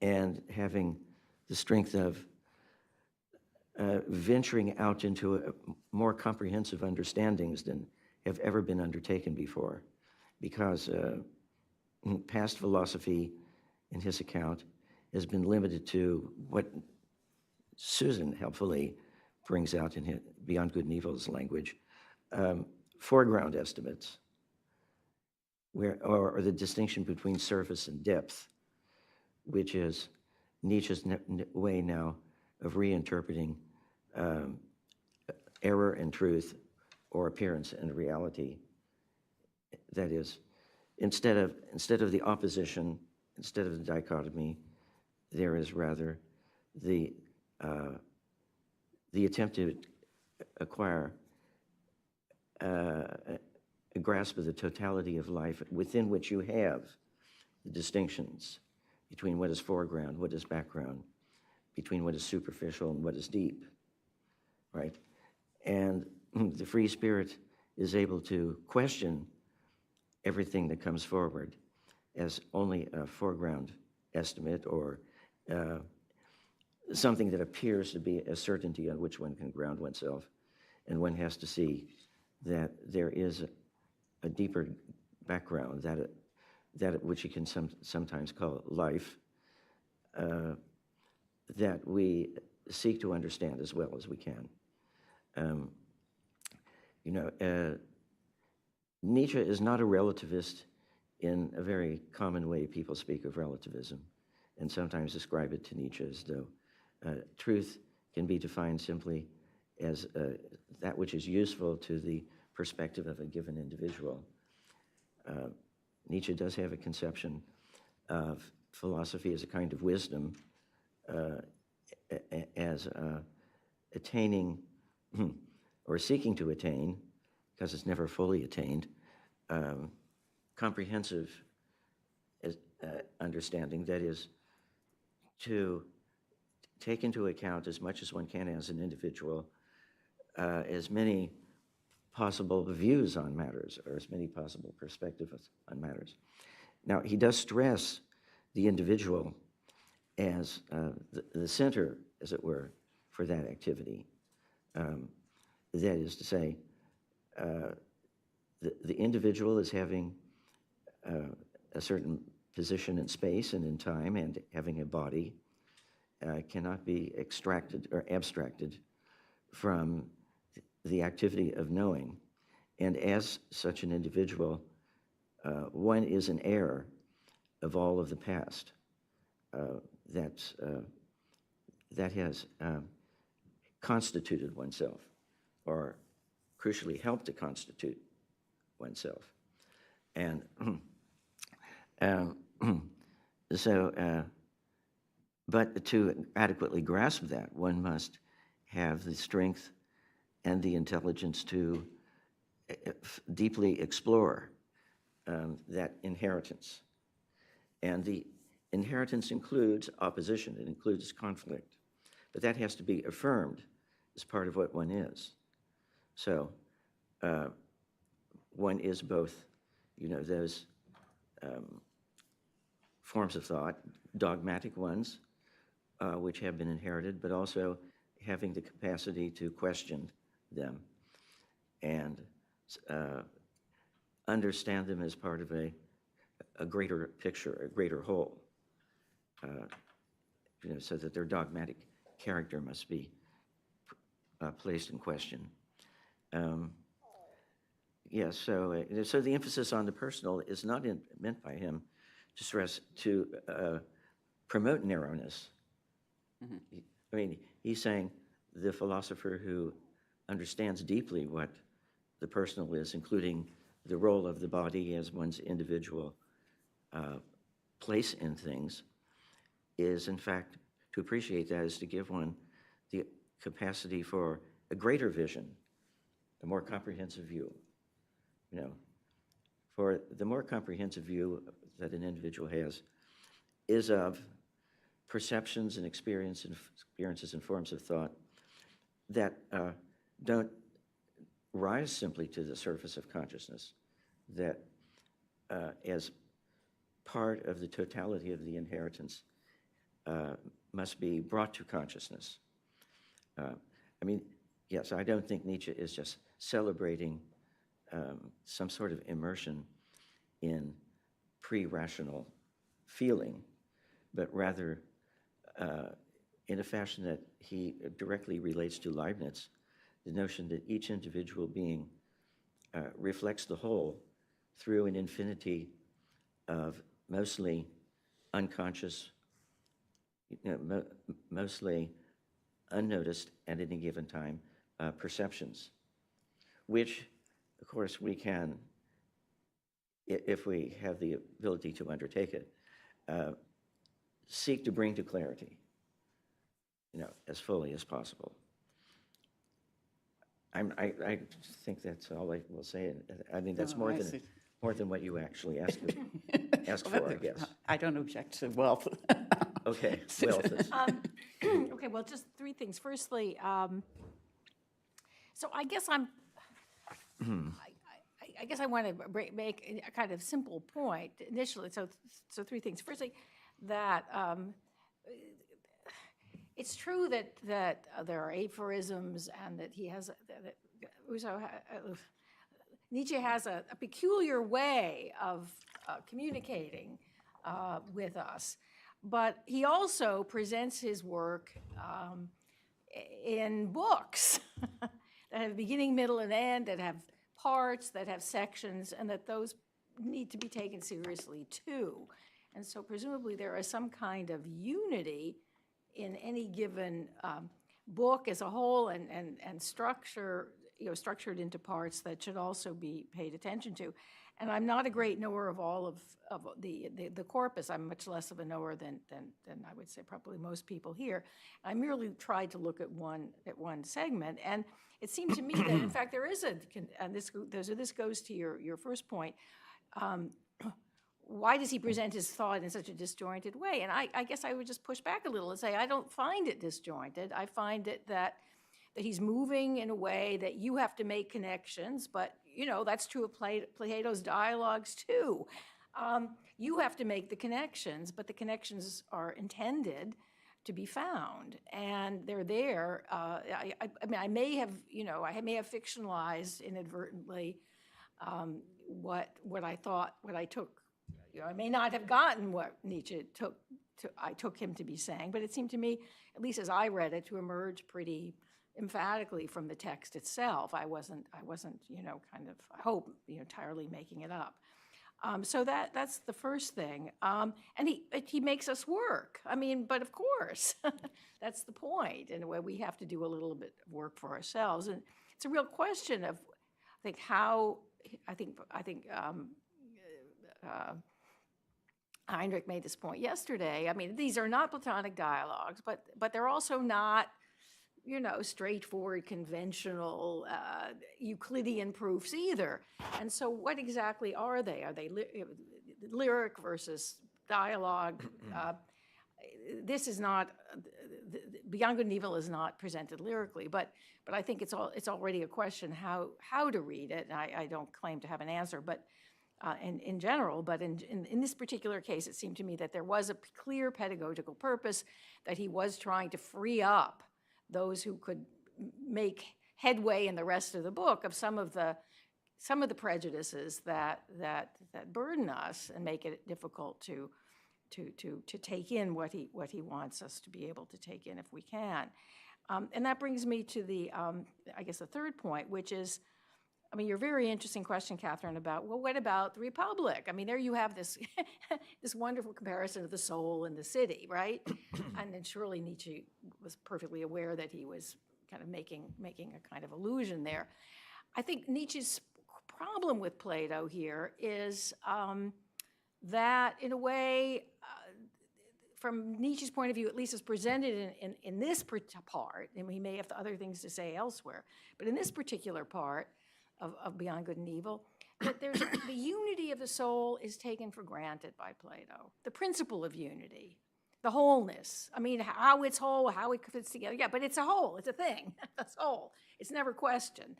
and having the strength of venturing out into more comprehensive understandings than have ever been undertaken before, because past philosophy, in his account, has been limited to what Susan helpfully brings out in Beyond Good and Evil's language, foreground estimates, or the distinction between surface and depth, which is Nietzsche's way now of reinterpreting error and truth, or appearance and reality. That is, instead of the opposition, instead of the dichotomy, there is rather the attempt to acquire a grasp of the totality of life within which you have the distinctions between what is foreground, what is background, between what is superficial and what is deep, right? And the free spirit is able to question everything that comes forward as only a foreground estimate or something that appears to be a certainty on which one can ground oneself. And one has to see that there is a deeper background, that which you can sometimes call life, that we seek to understand as well as we can. Nietzsche is not a relativist in a very common way people speak of relativism, and sometimes describe it to Nietzsche as though truth can be defined simply as that which is useful to the perspective of a given individual. Nietzsche does have a conception of philosophy as a kind of wisdom, as attaining or seeking to attain, because it's never fully attained, comprehensive understanding, that is, to take into account as much as one can as an individual, as many possible views on matters, or as many possible perspectives on matters. Now, he does stress the individual as the center, as it were, for that activity. That is to say, the individual is having a certain position in space and in time, and having a body cannot be extracted or abstracted from the activity of knowing. And as such an individual, one is an heir of all of the past that has constituted oneself, or crucially helped to constitute oneself. And but to adequately grasp that, one must have the strength and the intelligence to deeply explore that inheritance. And the inheritance includes opposition, it includes conflict, but that has to be affirmed as part of what one is. So one is both, those forms of thought, dogmatic ones, which have been inherited, but also having the capacity to question them and understand them as part of a greater picture, a greater whole, so that their dogmatic character must be placed in question. Yes, so the emphasis on the personal is not meant by him to stress, to promote narrowness. Mm-hmm. I mean, he's saying the philosopher who understands deeply what the personal is, including the role of the body as one's individual place in things, is in fact, to appreciate that is to give one the capacity for a greater vision, a more comprehensive view. For the more comprehensive view that an individual has is of perceptions and experiences and forms of thought that don't rise simply to the surface of consciousness, that as part of the totality of the inheritance must be brought to consciousness. I mean, yes, I don't think Nietzsche is just celebrating some sort of immersion in pre-rational feeling, but rather in a fashion that he directly relates to Leibniz, the notion that each individual being reflects the whole through an infinity of mostly unconscious, mostly unnoticed at any given time perceptions, which, of course, we can, if we have the ability to undertake it, seek to bring to clarity, as fully as possible. I think that's all I will say. I mean, that's more than what you actually asked for, I guess. I don't object to wealth. Okay, wealth is. Okay, well, just three things. Firstly, so I guess I guess I want to make a kind of simple point initially. So three things. Firstly, that it's true that there are aphorisms and that he has Nietzsche has a peculiar way of communicating with us, but he also presents his work in books that have beginning, middle, and end, that have parts, that have sections, and that those need to be taken seriously too. And so presumably there is some kind of unity in any given book as a whole, and structure, structured into parts that should also be paid attention to. And I'm not a great knower of all of the corpus. I'm much less of a knower than I would say probably most people here. I merely tried to look at one segment, and it seemed to me that in fact there is and this goes to your first point. why does he present his thought in such a disjointed way? And I guess I would just push back a little and say, I don't find it disjointed. I find it that he's moving in a way that you have to make connections, but, you know, that's true of Plato's dialogues too. You have to make the connections, but the connections are intended to be found, and they're there. I mean, I may have fictionalized inadvertently what I thought, what I took. You know, I may not have gotten what Nietzsche I took him to be saying, but it seemed to me, at least as I read it, to emerge pretty emphatically from the text itself. I wasn't, you know, kind of, I hope, you know, entirely making it up. So that's the first thing. And he makes us work. I mean, but of course, that's the point. In a way, we have to do a little bit of work for ourselves. And it's a real question of, I think Heinrich made this point yesterday. I mean, these are not Platonic dialogues, but they're also not, you know, straightforward, conventional Euclidean proofs either. And so what exactly are they? Are they lyric versus dialogue? This is not, Beyond Good and Evil is not presented lyrically, but I think it's already a question how to read it. And I don't claim to have an answer, but in general, but in this particular case, it seemed to me that there was a clear pedagogical purpose, that he was trying to free up those who could make headway in the rest of the book of some of the prejudices that burden us and make it difficult to take in what he wants us to be able to take in if we can. And that brings me to the I guess the third point, which is, I mean, your very interesting question, Catherine, about, well, what about the Republic? I mean, there you have this this wonderful comparison of the soul and the city, right? And then surely Nietzsche was perfectly aware that he was kind of making a kind of allusion there. I think Nietzsche's problem with Plato here is that, in a way, from Nietzsche's point of view, at least as presented in this part, and he may have other things to say elsewhere, but in this particular part of Beyond Good and Evil, that there's the unity of the soul is taken for granted by Plato. The principle of unity, the wholeness. I mean, how it's whole, how it fits together. Yeah, but it's a whole. It's a thing. That's whole. It's never questioned,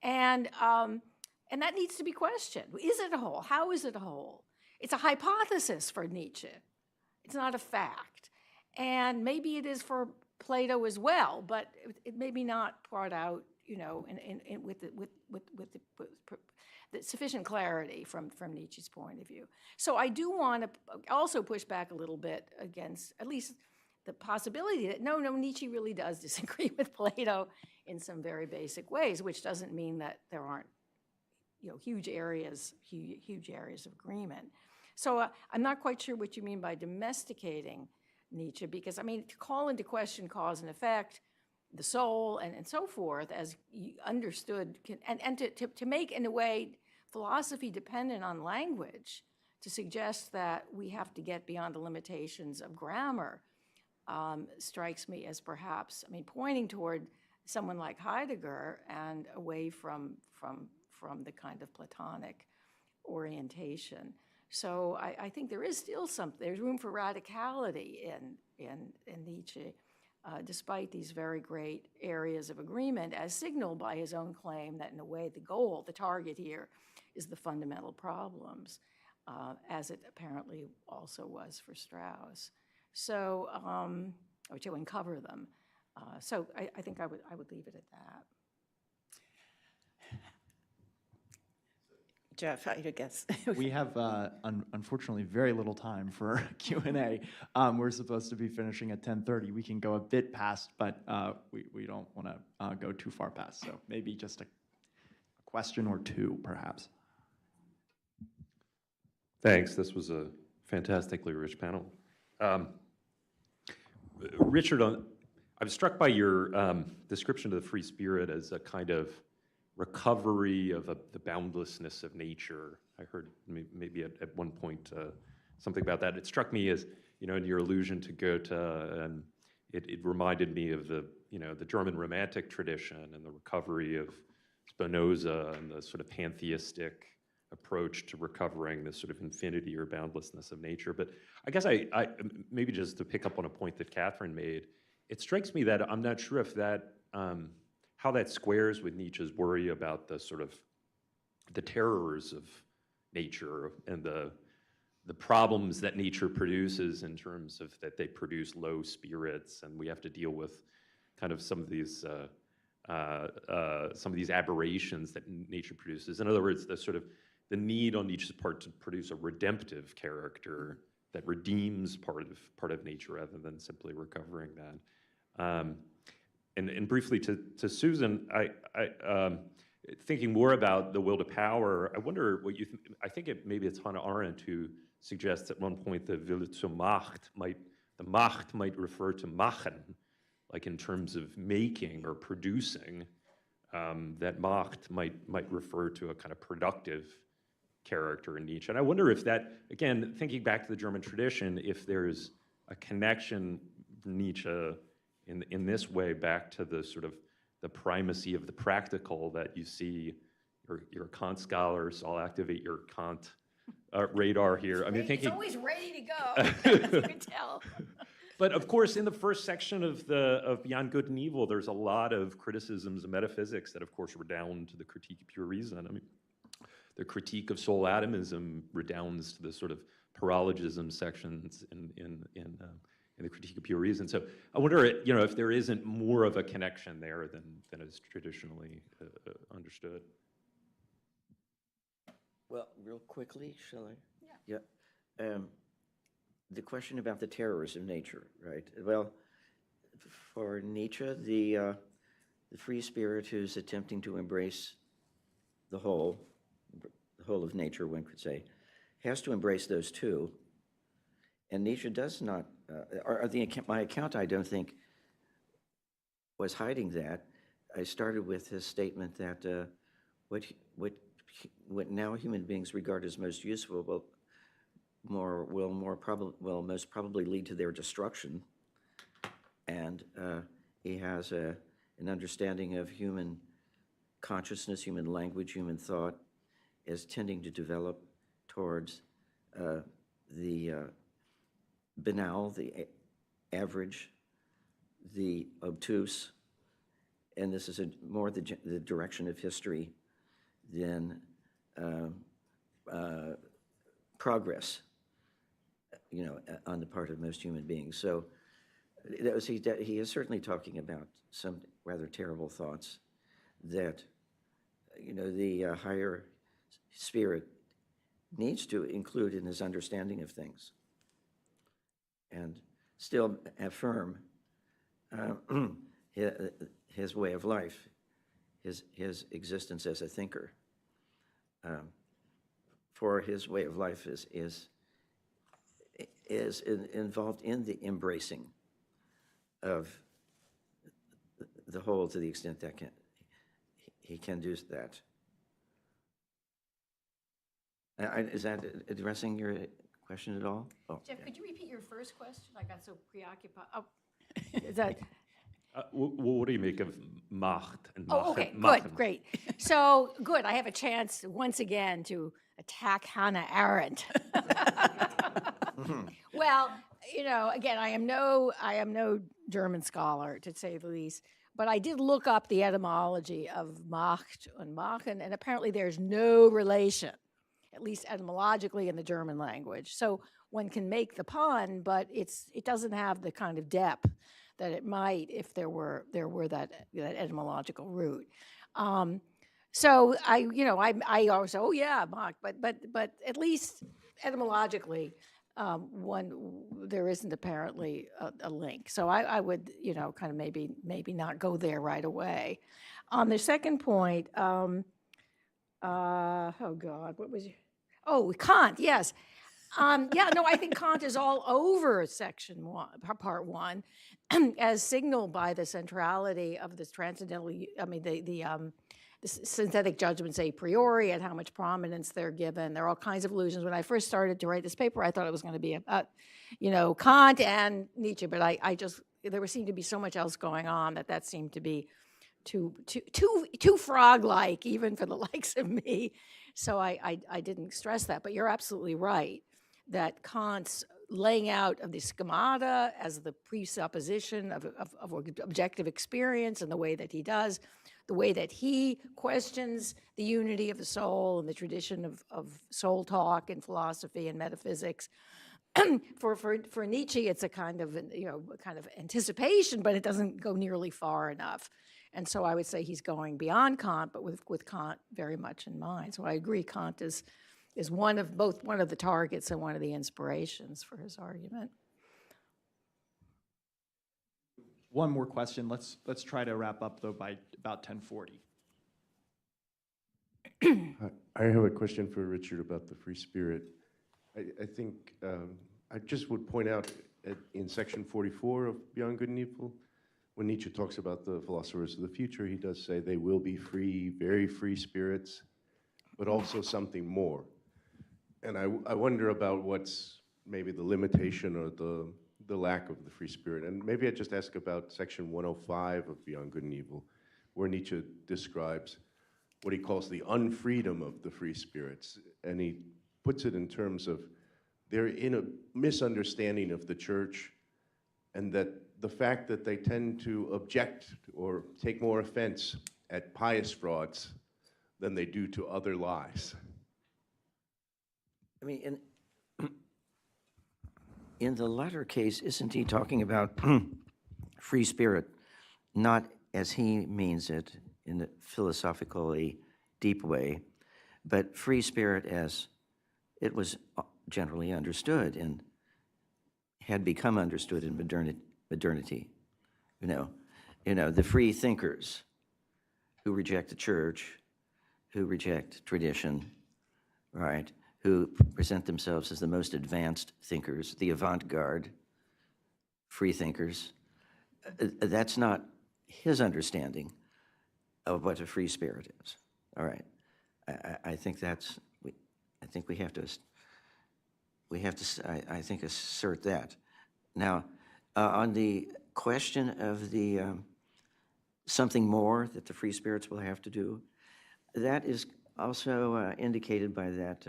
and that needs to be questioned. Is it a whole? How is it a whole? It's a hypothesis for Nietzsche. It's not a fact, and maybe it is for Plato as well, but it may be not brought out, you know, with the sufficient clarity from Nietzsche's point of view. So I do want to also push back a little bit against at least the possibility that no, Nietzsche really does disagree with Plato in some very basic ways, which doesn't mean that there aren't, you know, huge areas of agreement. So I'm not quite sure what you mean by domesticating Nietzsche, because I mean, to call into question cause and effect, the soul and so forth, as you understood, and to make, in a way, philosophy dependent on language, to suggest that we have to get beyond the limitations of grammar, strikes me as perhaps, I mean, pointing toward someone like Heidegger and away from the kind of Platonic orientation. So I think there is still there's room for radicality in Nietzsche, despite these very great areas of agreement, as signaled by his own claim that, in a way, the goal, the target here, is the fundamental problems, as it apparently also was for Strauss. So, or to uncover them. So I think I would leave it at that. Jeff, I guess. We have, unfortunately, very little time for Q&A. We're supposed to be finishing at 10:30. We can go a bit past, but we don't want to go too far past. So maybe just a question or two, perhaps. Thanks. This was a fantastically rich panel. Richard, I'm struck by your description of the free spirit as a kind of recovery of the boundlessness of nature. I heard maybe at one point something about that. It struck me as, you know, in your allusion to Goethe, and it reminded me of the German Romantic tradition and the recovery of Spinoza and the sort of pantheistic approach to recovering this sort of infinity or boundlessness of nature. But I guess I maybe just to pick up on a point that Catherine made, it strikes me that I'm not sure if that, how that squares with Nietzsche's worry about the sort of the terrors of nature and the problems that nature produces in terms of that they produce low spirits, and we have to deal with kind of some of these aberrations that nature produces. In other words, the sort of the need on Nietzsche's part to produce a redemptive character that redeems part of nature rather than simply recovering that. And briefly to Susan, thinking more about the will to power, I wonder what you think. I think maybe it's Hannah Arendt who suggests at one point the Wille zur Macht the Macht might refer to machen, like in terms of making or producing. That Macht might refer to a kind of productive character in Nietzsche. And I wonder if that, again, thinking back to the German tradition, if there's a connection for Nietzsche in this way back to the sort of the primacy of the practical that you see. You're a Kant scholar, so I'll activate your Kant radar here. I mean, thinking It's always ready to go, as you can tell. But of course, in the first section of Beyond Good and Evil, there's a lot of criticisms of metaphysics that, of course, redound to the critique of pure reason. I mean, the critique of soul atomism redounds to the sort of paralogism sections in the critique of pure reason. So I wonder, if there isn't more of a connection there than is traditionally understood. Well, real quickly, shall I? Yeah. The question about the terrors of nature, right? Well, for Nietzsche, the free spirit who's attempting to embrace the whole of nature, one could say, has to embrace those two. And Nietzsche does not, my account, I don't think, was hiding that. I started with his statement that what now human beings regard as most useful will most probably lead to their destruction. And he has an understanding of human consciousness, human language, human thought as tending to develop towards the banal, the average, the obtuse, and this is more the direction of history than progress, on the part of most human beings. So he is certainly talking about some rather terrible thoughts that, the higher spirit needs to include in his understanding of things and still affirm his way of life, his existence as a thinker. For his way of life is involved in the embracing of the whole to the extent that he can do that. Is that addressing your question at all? Oh, Jeff, could you repeat your first question? I got so preoccupied. Oh, is that? What do you make of Macht and Machen? Oh, okay, Machen? good, great. So, good, I have a chance once again to attack Hannah Arendt. Well, again, I am no German scholar, to say the least, but I did look up the etymology of Macht and Machen, and apparently there's no relation, at least etymologically, in the German language. So one can make the pun, but it doesn't have the kind of depth that it might if there were that etymological root. So I always say, oh yeah, Mach, but at least etymologically, there isn't apparently a link. So I would kind of maybe not go there right away. On the second point, oh God, what was your? Oh, Kant, yes. I think Kant is all over section 1, part 1, as signaled by the centrality of this transcendental, the synthetic judgments a priori and how much prominence they're given. There are all kinds of illusions. When I first started to write this paper, I thought it was going to be about, Kant and Nietzsche, but there seemed to be so much else going on that seemed to be too frog-like, even for the likes of me. So I didn't stress that, but you're absolutely right that Kant's laying out of the schemata as the presupposition of objective experience and the way that he does, the way that he questions the unity of the soul and the tradition of soul talk and philosophy and metaphysics. For Nietzsche, it's a kind of, kind of anticipation, but it doesn't go nearly far enough. And so I would say he's going beyond Kant, but with Kant very much in mind. So I agree, Kant is one of the targets and one of the inspirations for his argument. One more question. Let's try to wrap up though by about 10:40. I have a question for Richard about the free spirit. I think I just would point out in section 44 of Beyond Good and Evil, when Nietzsche talks about the philosophers of the future, he does say they will be free, very free spirits, but also something more. And I wonder about what's maybe the limitation or the lack of the free spirit. And maybe I just ask about section 105 of Beyond Good and Evil, where Nietzsche describes what he calls the unfreedom of the free spirits. And he puts it in terms of they're in a misunderstanding of the church, and that the fact that they tend to object or take more offense at pious frauds than they do to other lies. I mean, in the latter case, isn't he talking about free spirit, not as he means it in a philosophically deep way, but free spirit as it was generally understood and had become understood in modernity. You know, the free thinkers who reject the church, who reject tradition, right? Who present themselves as the most advanced thinkers, the avant-garde free thinkers. That's not his understanding of what a free spirit is. All right, I think that's. I think we have to. I think assert that. Now, on the question of the something more that the free spirits will have to do, that is also indicated by that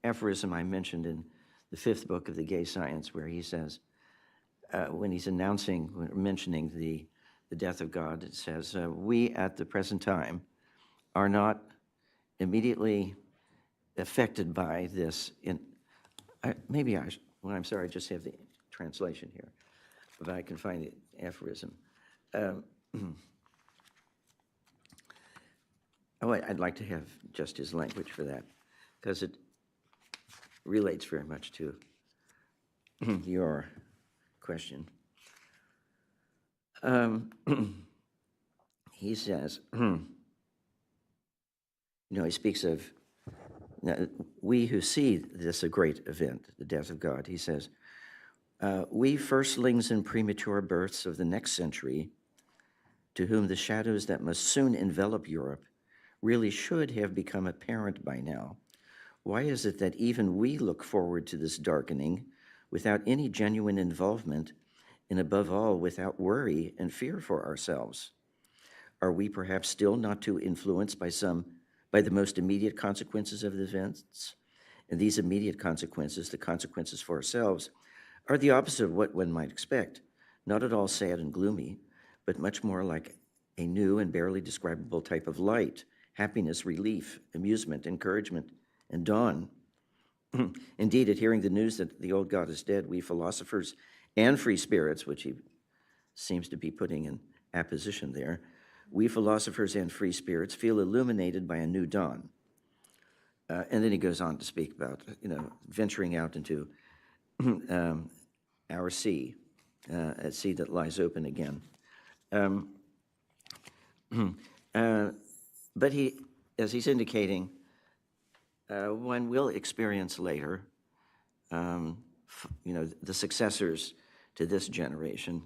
aphorism I mentioned in the 5th book of the Gay Science, where he says, when he's mentioning the death of God, it says, we at the present time are not immediately affected by this. I'm sorry, I just have the translation here, but I can find the aphorism. I'd like to have just his language for that, because it relates very much to your question. He says, he speaks of, we who see this a great event, the death of God, he says, we firstlings and premature births of the next century, to whom the shadows that must soon envelop Europe really should have become apparent by now. Why is it that even we look forward to this darkening without any genuine involvement, and above all, without worry and fear for ourselves? Are we perhaps still not too influenced by the most immediate consequences of the events? And these immediate consequences, the consequences for ourselves, are the opposite of what one might expect, not at all sad and gloomy, but much more like a new and barely describable type of light, happiness, relief, amusement, encouragement, and dawn. Indeed, at hearing the news that the old God is dead, we philosophers and free spirits, which he seems to be putting in apposition there, we philosophers and free spirits feel illuminated by a new dawn. And then he goes on to speak about, venturing out into our sea, a sea that lies open again. But he, as he's indicating, one will experience later, the successors to this generation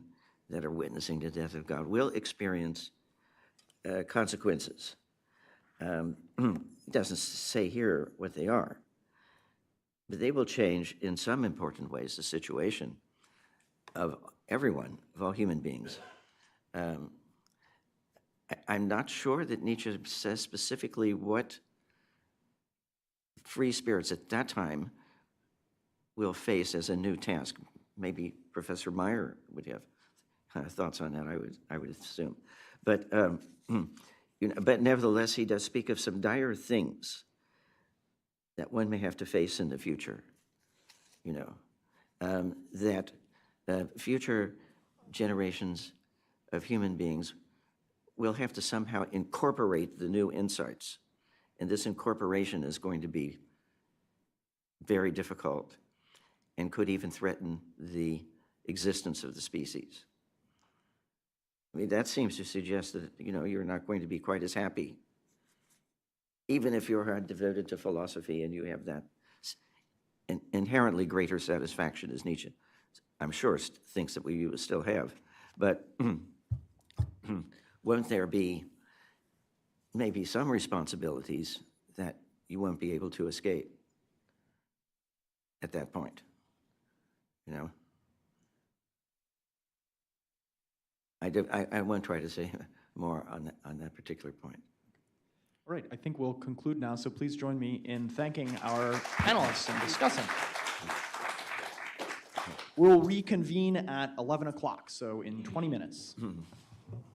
that are witnessing the death of God will experience consequences. It doesn't say here what they are, but they will change in some important ways the situation of everyone, of all human beings. I'm not sure that Nietzsche says specifically what free spirits at that time will face as a new task. Maybe Professor Meyer would have thoughts on that, I would assume. But, but nevertheless, he does speak of some dire things that one may have to face in the future, that future generations of human beings will have to somehow incorporate the new insights. And this incorporation is going to be very difficult and could even threaten the existence of the species. I mean, that seems to suggest that, you're not going to be quite as happy, even if you're devoted to philosophy and you have that inherently greater satisfaction, as Nietzsche, I'm sure, thinks that we will still have. But won't there be maybe some responsibilities that you won't be able to escape at that point, I won't try to say more on that particular point. All right, I think we'll conclude now, so please join me in thanking our panelists and discussing. We'll reconvene at 11 o'clock, so in 20 minutes.